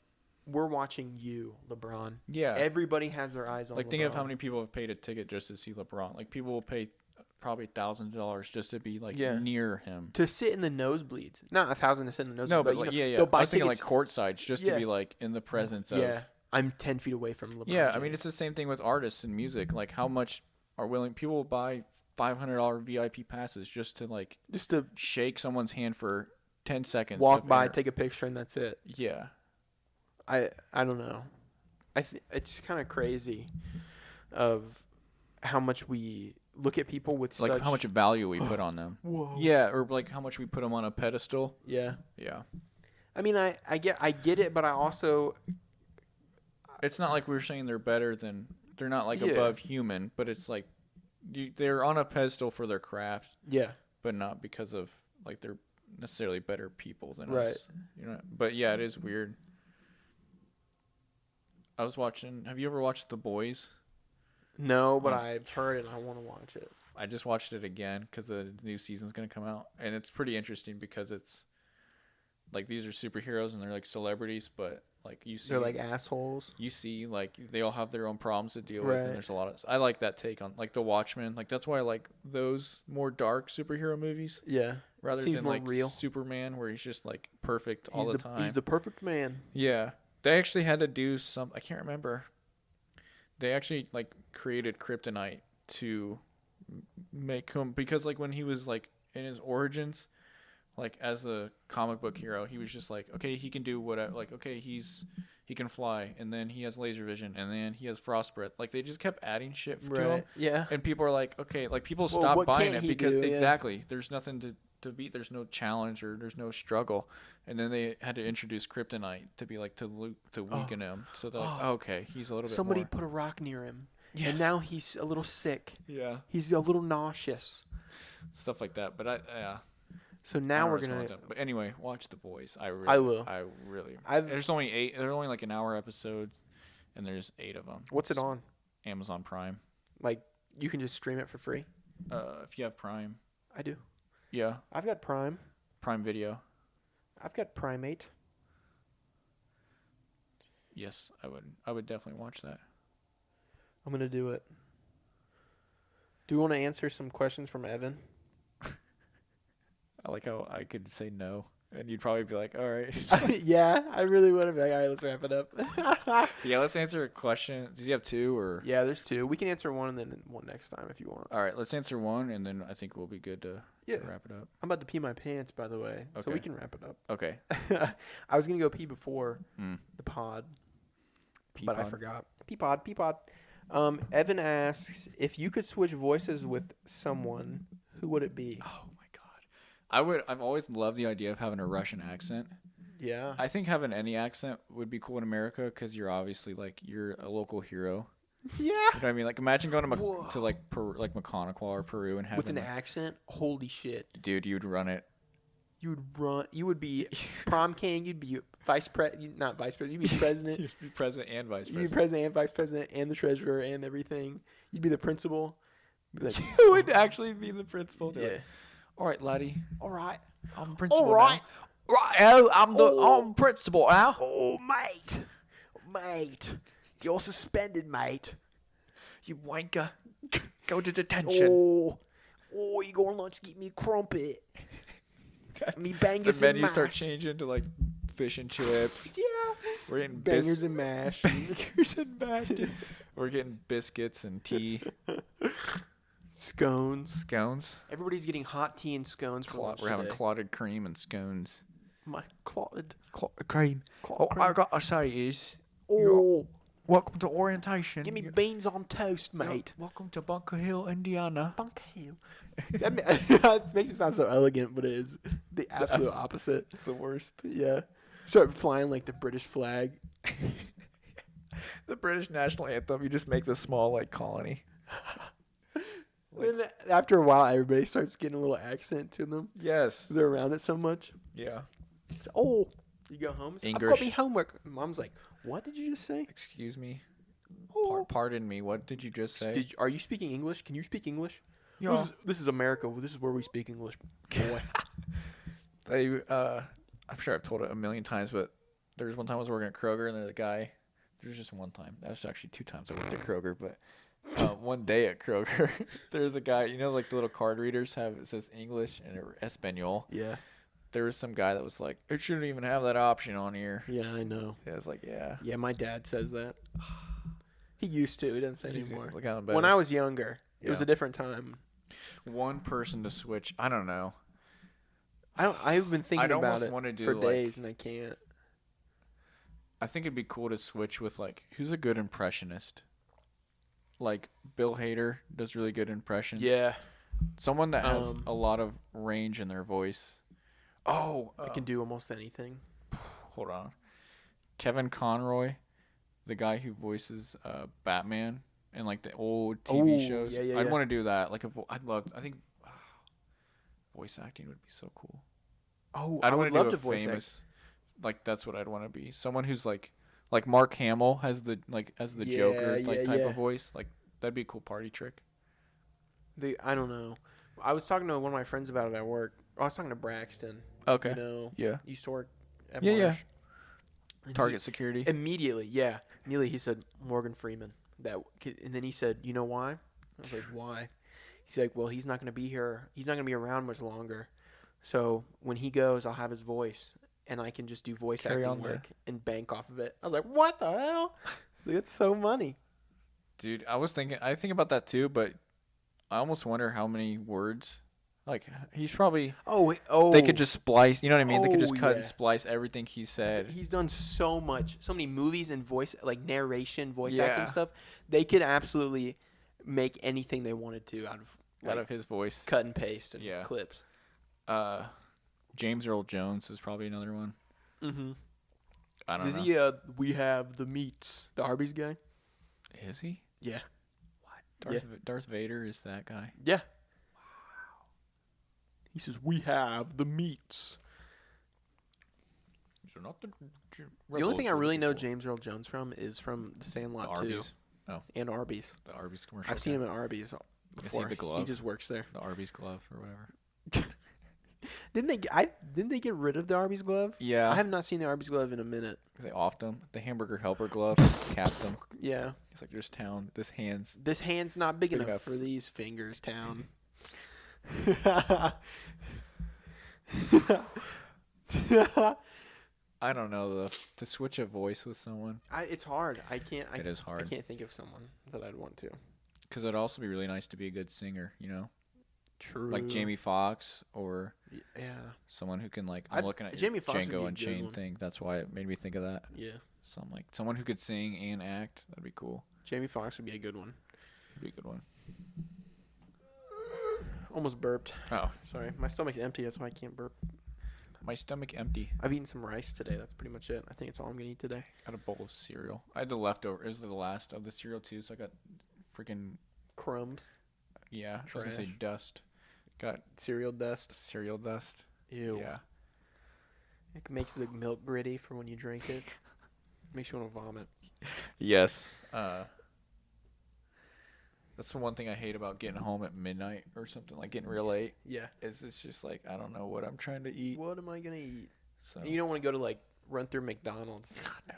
We're watching you, LeBron. Yeah. Everybody has their eyes on LeBron. Think of how many people have paid a ticket just to see LeBron. Like, people will pay probably $1,000 just to be, near him. To sit in the nosebleeds. Not $1,000 to sit in the nosebleeds. No, but, they'll buy I was thinking, tickets. courtsides just to be, in the presence of... Yeah. I'm 10 feet away from LeBron Yeah, James. I mean, it's the same thing with artists and music. Like, how much are willing... People will buy $500 VIP passes just to shake someone's hand for 10 seconds. Walk by, take a picture, and that's it. Yeah. I don't know. It's kind of crazy of how much we look at people with such... how much value we put on them. Whoa. Yeah, or how much we put them on a pedestal. Yeah. Yeah. I mean, I get it, but I also... It's not like we're saying they're better than... They're not, above human, but it's like... they're on a pedestal for their craft. Yeah. But not because of, they're necessarily better people than right. us. But, yeah, it is weird. I was watching... Have you ever watched The Boys? No, but I've heard it and I want to watch it. I just watched it again because the new season's going to come out. And it's pretty interesting because it's... these are superheroes and they're, celebrities, but, you see... They're, assholes. You see, they all have their own problems to deal right. with, and there's a lot of... I like that take on, The Watchmen. That's why I like those more dark superhero movies. Yeah. Rather Seems than, more real. Superman, where he's just, perfect all the time. He's the perfect man. Yeah. They actually had to do some... I can't remember. They actually, created kryptonite to make him... Because, when he was, in his origins, as a comic book hero, he was just okay, he can do whatever. Okay, he can fly, and then he has laser vision, and then he has frost breath. They just kept adding shit to him. Yeah. And people are okay, people stopped buying it because... do? Exactly. There's nothing to beat. There's no challenge or there's no struggle, and then they had to introduce kryptonite to be to weaken him. So they're okay, he's a little bit. Somebody more. put a rock near him, Yes. and now he's a little sick. Yeah, he's a little nauseous. stuff like that. But So I now don't we're know what's going gonna. on. But anyway, watch The Boys. I will. I really. I've. There's only 8. There's only like an hour episodes, and there's 8 of them. What's it on? Amazon Prime. Like, you can just stream it for free. If you have Prime. I do. Yeah. I've got Prime. Prime Video. I've got Primate. Yes, I would. I would definitely watch that. I'm gonna do it. Do we want to answer some questions from Evan? I like how I could say no, and you'd probably be like, "All right." Yeah, I really would have been like, all right, let's wrap it up. Yeah, let's answer a question. Does he have 2 or? Yeah, there's 2. We can answer one and then one next time if you want. All right, let's answer one, and then I think we'll be good to wrap it up. I'm about to pee my pants, by the way, so Okay. we can wrap it up. Okay. I was gonna go pee before Mm. the pod, but I Peapod. forgot. Pee pod. Evan asks if you could switch voices with someone, who would it be? Oh my god, I've always loved the idea of having a Russian accent. Yeah. I think having any accent would be cool in America because you're obviously like you're a local hero. Yeah. You know what I mean? Like imagine going to like Macaunaquah or Peru and having With an accent, holy shit. dude, you'd run it. You would run. You would be prom king. You'd be not vice president. You'd be president. You'd be president and vice You'd be president. president and vice president and the treasurer and everything. You'd be the principal. You'd be like, You would actually be the principal. They're yeah. like, all right, laddie. All right. I'm principal. All right. Now. Right. I'm Oh. principal now. Oh, mate. You're suspended, mate. You wanker. Go to detention. Oh, you go on lunch, get me a crumpet. Me The bangers and menu mash. start changing to like fish and chips. Yeah. We're getting Bangers and mash. bangers and mash. We're getting biscuits and tea, Scones. scones. Everybody's getting hot tea and scones for lunch We're having today. clotted cream and scones. My clotted. Cream. Clotted cream. gotta say is, Oh, welcome to orientation. give me beans on toast, mate. Welcome to Bunker Hill, Indiana. Bunker Hill. That makes it sound so elegant, but it is the absolute opposite. It's the worst. Yeah. Start flying like the British flag. The British national anthem. You just make this small like colony. Then after a while, everybody starts getting a little accent to them. Yes. They're around it so much. Yeah. So, oh, you go home. I've English. got me homework. Mom's like, "What did you just say?" Excuse me. Oh. Pardon me. What did you just say? Are you speaking English? Can you speak English? Yeah. This is America. This is where we speak English, boy. They, I'm sure I've told it a million times, but there was one time I was working at Kroger, and there's a guy. There's just one time. That was actually 2 times I worked at Kroger, but one day at Kroger, there's a guy. You know, like the little card readers have it says English and Espanol. Yeah. There was some guy that was like, it shouldn't even have that option on here. Yeah, I know. Yeah, I was like, yeah. Yeah, my dad says that. He used to. He doesn't say it He's anymore. looking at him better. When I was younger, it was Yeah. a different time. One person to switch. I don't know. I've been thinking I'd about almost it wanna do, for like- days, and I can't. I think it'd be cool to switch with like who's a good impressionist. Like Bill Hader does really good impressions. Yeah. Someone that has Um, a lot of range in their voice. Oh, I can do almost anything. hold on. Kevin Conroy, the guy who voices Batman in like the old TV Oh, shows. yeah, I'd yeah. want to do that. Like I think voice acting would be so cool. Oh, I'd I want would to love do to a voice act. famous. Like that's what I'd want to be. Someone who's like Mark Hamill has the as the Joker Yeah, type yeah. of voice. Like that'd be a cool party trick. I don't know. I was talking to one of my friends about it at work. I was talking to Braxton. Okay. You know, Yeah. he used to work at Yeah, yeah. Marsh. And Target security. Immediately, he said Morgan Freeman. And then he said, "You know why?" I was like, "Why?" He's like, "Well, he's not going to be here. He's not going to be around much longer. So when he goes, I'll have his voice, and I can just do voice Carry acting on the- work and bank off of it." I was like, "What the hell? Like, it's so money." Dude, I think about that too, but I almost wonder how many words. Like he's probably. Oh, They could just splice. You know what I mean? They could just Oh, cut yeah. and splice everything he said. He's done so many movies and voice, like narration, voice Yeah. acting stuff. They could absolutely make anything they wanted to out of Out of his voice. cut and paste and Yeah. clips. James Earl Jones is probably another one. Mm-hmm. I don't Does know. he? We have the meats. The Arby's guy. Is he? Yeah. Darth Vader is that guy. Yeah. He says, "We have the meats." These are not the The only thing I really know James James Earl Jones from is from The Sandlot 2 Arby's. Oh, and Arby's. the Arby's commercial. I've seen him at Arby's You see before. the He glove? just works there. The Arby's glove or whatever. Didn't they get rid of the Arby's glove? Yeah. I have not seen the Arby's glove in a minute. They offed them. The hamburger helper glove capped them. Yeah. It's like there's town. This hand's. This hand's not big Big enough enough. for these fingers, town. I don't know to switch a voice with someone. It's hard. I can't. It is I hard. can't think of someone that I'd want to. Because it'd also be really nice to be a good singer, you know, True. like Jamie Foxx or Yeah. someone who can like. I'm looking at Jamie Foxx would be Django a good Unchained one. thing. That's why it made me think of that. Yeah. So I'm like someone who could sing and act. That'd be cool. Jamie Foxx would be a good one. It'd be a good one. Almost burped. Oh, Sorry, my stomach's empty. That's why I can't burp. my stomach empty. I've eaten some rice today. That's pretty much it. I think it's all I'm gonna eat today. Got a bowl of cereal. I had the leftover. It was the last of the cereal too, so I got freaking Crumbs, yeah. I was gonna say Trash. dust. Got cereal dust. cereal dust. Ew. Yeah. It makes the milk gritty for when you drink it. Makes you want to vomit. Yes. That's the one thing I hate about getting home at midnight or something, like getting real late. Yeah. Is it's just like I don't know what I'm trying to eat. What am I gonna eat? So And you don't want to go to like run through McDonald's. God, no.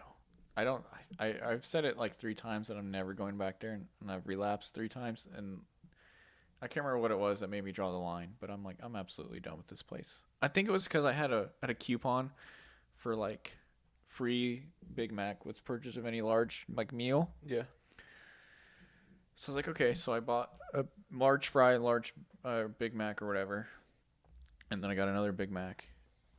I don't. I've said it like 3 times that I'm never going back there, and I've relapsed 3 times, and I can't remember what it was that made me draw the line. But I'm like, I'm absolutely done with this place. I think it was because I had a coupon for like free Big Mac with purchase of any large like meal. Yeah. So I was like, okay. So I bought a large fry, large Big Mac or whatever, and then I got another Big Mac.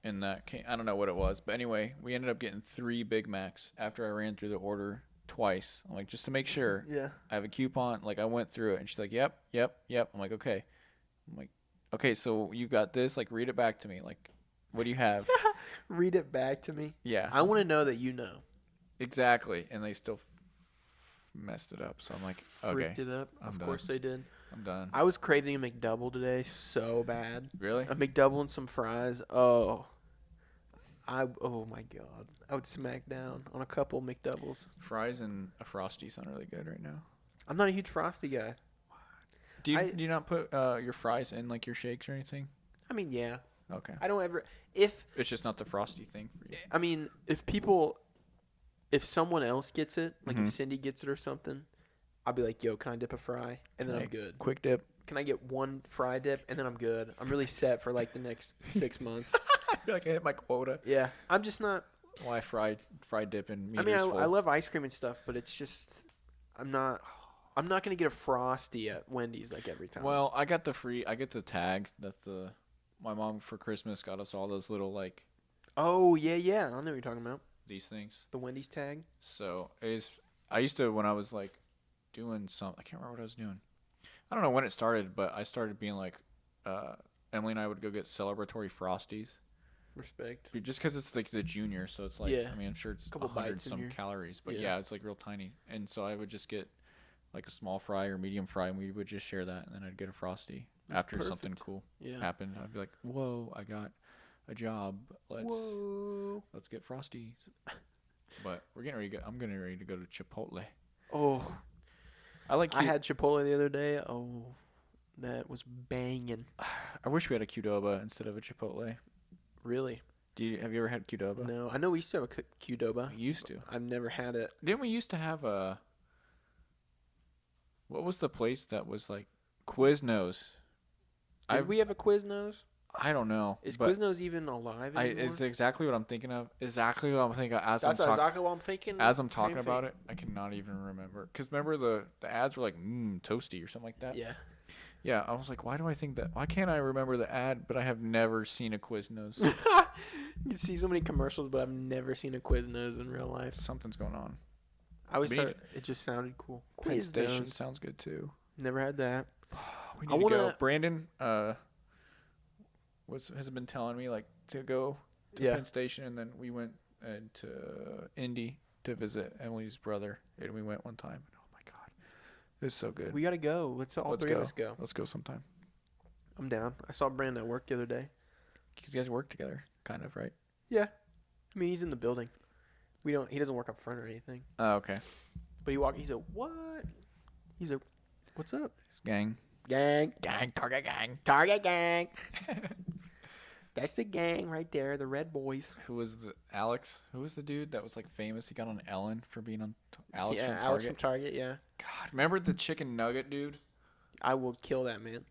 And that came, I don't know what it was, but anyway, we ended up getting 3 Big Macs after I ran through the order twice. I'm like, just to make sure Yeah. I have a coupon. Like I went through it, and she's like, yep. I'm like, okay. I'm like, okay, so you got this. Like, read it back to me. Like, what do you have? Read it back to me. Yeah, I want to know that you know. exactly. And they still messed it up. So I'm like, okay, Freaked it up. I'm Of done. course they did. I'm done. I was craving a McDouble today so bad. Really? A McDouble and some fries. Oh. Oh my god. I would smack down on a couple McDoubles. Fries and a Frosty sound really good right now. I'm not a huge Frosty guy. Do you not put your fries in like your shakes or anything? I mean, yeah. Okay. I don't ever. If It's just not the Frosty thing for you. I mean, if someone else gets it, like Mhm. if Cindy gets it or something, I'll be like, "Yo, can I dip a fry?" And then Can I'm I- good. Quick dip. Can I get one fry dip? And then I'm good. I'm really set for like the next 6 months. I feel like I hit my quota. Yeah, I'm just not. Why fried dip and I meters mean, full? I love ice cream and stuff, but it's just, I'm not gonna get a Frosty at Wendy's like every time. Well, I get the tag that my mom for Christmas got us all those little like oh yeah, I know what you're talking about. these things. The Wendy's tag. So I used to when I was like doing I can't remember what I was doing. I don't know when it started, but I started being like, Emily and I would go get celebratory Frosties. Respect. Just because it's like the junior, so it's like, Yeah. I mean, I'm sure it's Couple 100 bites in some your- calories, but Yeah. yeah, it's like real tiny. And so I would just get like a small fry or medium fry, and we would just share that, and then I'd get a Frosty That's after something perfect. cool Yeah. happened. I'd be like, whoa, I got a job. Whoa. Let's get Frosties. But I'm getting ready to go to Chipotle. Oh, I like. I had Chipotle the other day. Oh, that was banging. I wish we had a Qdoba instead of a Chipotle. Really? Have you ever had Qdoba? No, I know we used to have a Qdoba. We used to. I've never had it. Didn't we used to have a? What was the place that was like Quiznos? Did we have a Quiznos? I don't know. Is but Quiznos even alive anymore? it's exactly what I'm thinking of. Exactly what I'm thinking of as That's I'm talking. exactly what I'm thinking. As I'm Same talking about thing. it, I cannot even remember. Cause remember the ads were like toasty or something like that. Yeah. Yeah, I was like, why do I think that? Why can't I remember the ad? But I have never seen a Quiznos. You see so many commercials, but I've never seen a Quiznos in real life. Something's going on. I always We thought need- it just sounded cool. Penn Station Quiznos. sounds good too. Never had that. We I need to go. wanna- Brandon has been telling me like to go to Yeah. Penn Station, and then we went to Indy to visit Emily's brother, and we went one time. And oh my god, it was so good. We gotta go. Let's all Let's three go. of us go. Let's go sometime. I'm down. I saw Brandon at work the other day. Because you guys work together, kind of, right? Yeah. I mean, he's in the building. He doesn't work up front or anything. Oh, okay. But he said, what? He's like, what's up? It's gang. Gang. Target gang. Target gang. That's the gang right there, the Red Boys. Who was Alex? Who was the dude that was like famous? He got on Ellen for being on Alex from Target. Alex from Target, yeah. God, remember the chicken nugget dude? I will kill that man.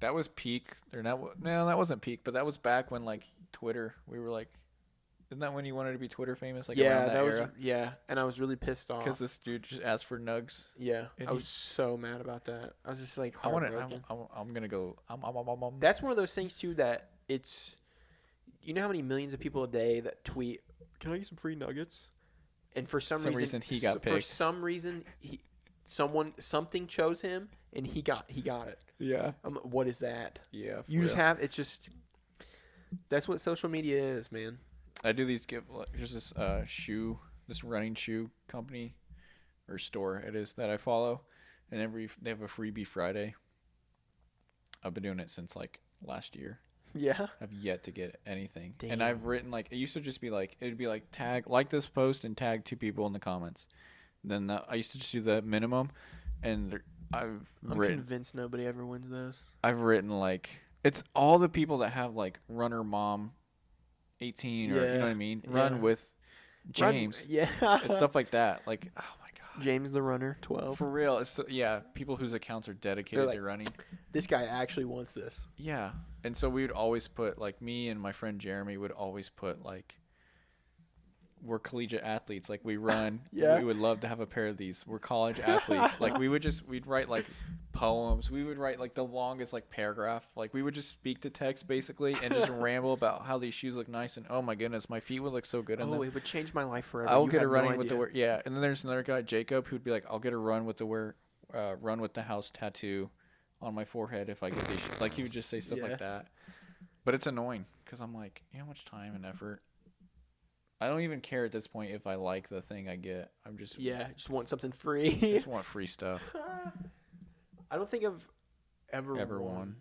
That was peak. Or no, that wasn't peak, but that was back when like Twitter. We were like, isn't that when you wanted to be Twitter famous? Like Yeah, around that was era? and I was really pissed off. Because this dude just asked for nugs. Yeah, and I was so mad about that. I was just like, I'm heartbroken. gonna go. That's one of those things too that it's. You know how many millions of people a day that tweet, "Can I get some free nuggets?" And for some reason he got picked. For some reason, something chose him, and he got it. Yeah. What is that? Yeah. You just have. It's just. That's what social media is, man. I do these there's this this running shoe company or store it is that I follow, and they have a freebie Friday. I've been doing it since like last year. Yeah. I've yet to get anything. Damn. And I've written like, it used to just be like, it'd be like like this post and tag 2 people in the comments. Then I used to just do the minimum, and I'm convinced nobody ever wins those. I've written like, it's all the people that have like runner mom 18 or you know what I mean? Run with James. It's stuff like that. Like, oh my God. James the runner, 12. For real. It's people whose accounts are dedicated to running. This guy actually wants this. Yeah. And so we would always put like me and my friend Jeremy would always put like, we're collegiate athletes. Like we run. Yeah. We would love to have a pair of these. We're college athletes. Like we'd write like poems. We would write like the longest like paragraph. Like we would just speak to text basically and just ramble about how these shoes look nice and oh my goodness, my feet would look so good in them. Oh, it would change my life forever. I'll get a running with the wear. Yeah. And then there's another guy, Jacob, who'd be like, I'll get a run with the run with the house tattoo on my forehead if I get these. Like he would just say stuff like that. But it's annoying because I'm like, you know how much time and effort. I don't even care at this point if I like the thing I get. I'm just just want something free. just want free stuff. I don't think I've ever won.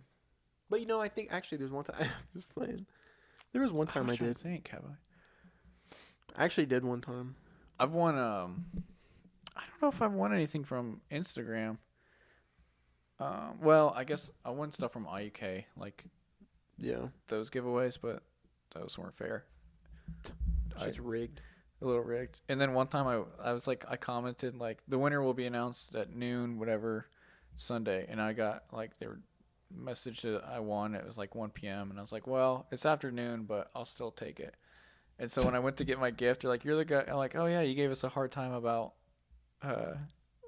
But I think actually there's one time I'm just playing. There was one time I did. Think have I actually did one time. I've won. I don't know if I've won anything from Instagram. Well, I guess I won stuff from IUK, like those giveaways, but those weren't fair. It's rigged. A little rigged. And then one time I was like, I commented like the winner will be announced at noon, whatever, Sunday. And I got like their message that I won. It was like 1 p.m. And I was like, well, it's afternoon, but I'll still take it. And so when I went to get my gift, they're like, you're the guy. I'm like, oh yeah, you gave us a hard time about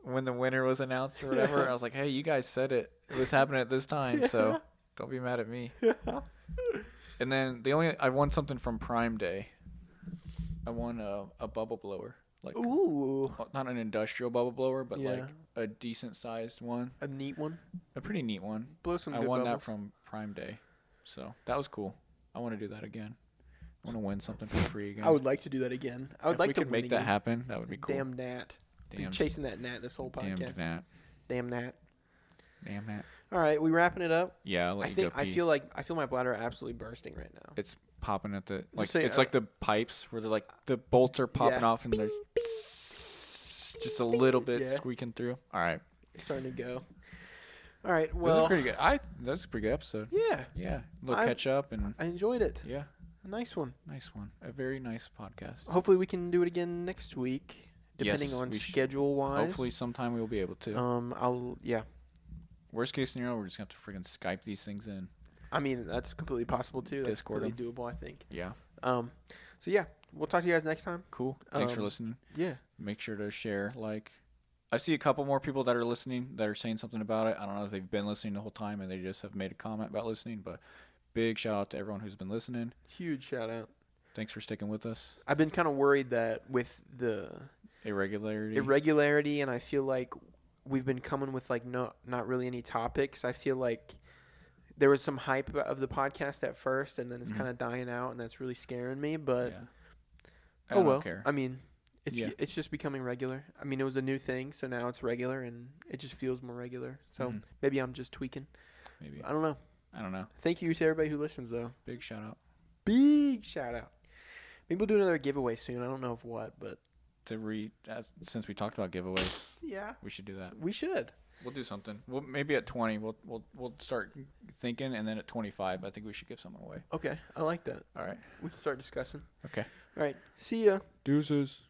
when the winner was announced or whatever. I was like, hey, you guys said it. It was happening at this time, so don't be mad at me. And then I won something from Prime Day. I won a bubble blower, like not an industrial bubble blower, but like a decent sized one, a neat one, a pretty neat one. Blow some. I good won bubbles. that from Prime Day, so that was cool. I want to do that again. I want to win something for free again. I would like to do that again. I would like to win make again. that happen. That would be cool. Damn gnat. Been chasing that gnat this whole podcast. Damn gnat. All right, we wrapping it up. Yeah, I'll let you go pee. I feel my bladder absolutely bursting right now. It's popping at the like say, it's like the pipes where they're like the bolts are popping off and Bing, there's bing, just a little bit squeaking through. All right, it's starting to go. All right, well, well, pretty good. That's a pretty good episode. Yeah, a little catch up and I enjoyed it. Yeah, a nice one. A very nice podcast. Hopefully, we can do it again next week, depending on schedule wise. Hopefully, sometime we will be able to. Worst case scenario, we're just gonna have to freaking Skype these things in. I mean, that's completely possible too. That's Discord completely doable, I think. Yeah. So yeah, we'll talk to you guys next time. Cool. Thanks for listening. Yeah. Make sure to share. Like, I see a couple more people that are listening that are saying something about it. I don't know if they've been listening the whole time and they just have made a comment about listening, but big shout out to everyone who's been listening. Huge shout out. Thanks for sticking with us. I've been kind of worried that with the irregularity, and I feel like we've been coming with like not really any topics. I feel like there was some hype of the podcast at first, and then it's kind of dying out, and that's really scaring me. But I don't care. I mean, it's just becoming regular. I mean, it was a new thing, so now it's regular, and it just feels more regular. So maybe I'm just tweaking. Maybe. I don't know. I don't know. Thank you to everybody who listens, though. Big shout out. Big shout out. Maybe we'll do another giveaway soon. I don't know of what, but Since we talked about giveaways, yeah, we should do that. we should. We'll do something. Well, maybe at 20, we'll start thinking, and then at 25, I think we should give something away. Okay, I like that. All right. We can start discussing. Okay. All right, see ya. Deuces.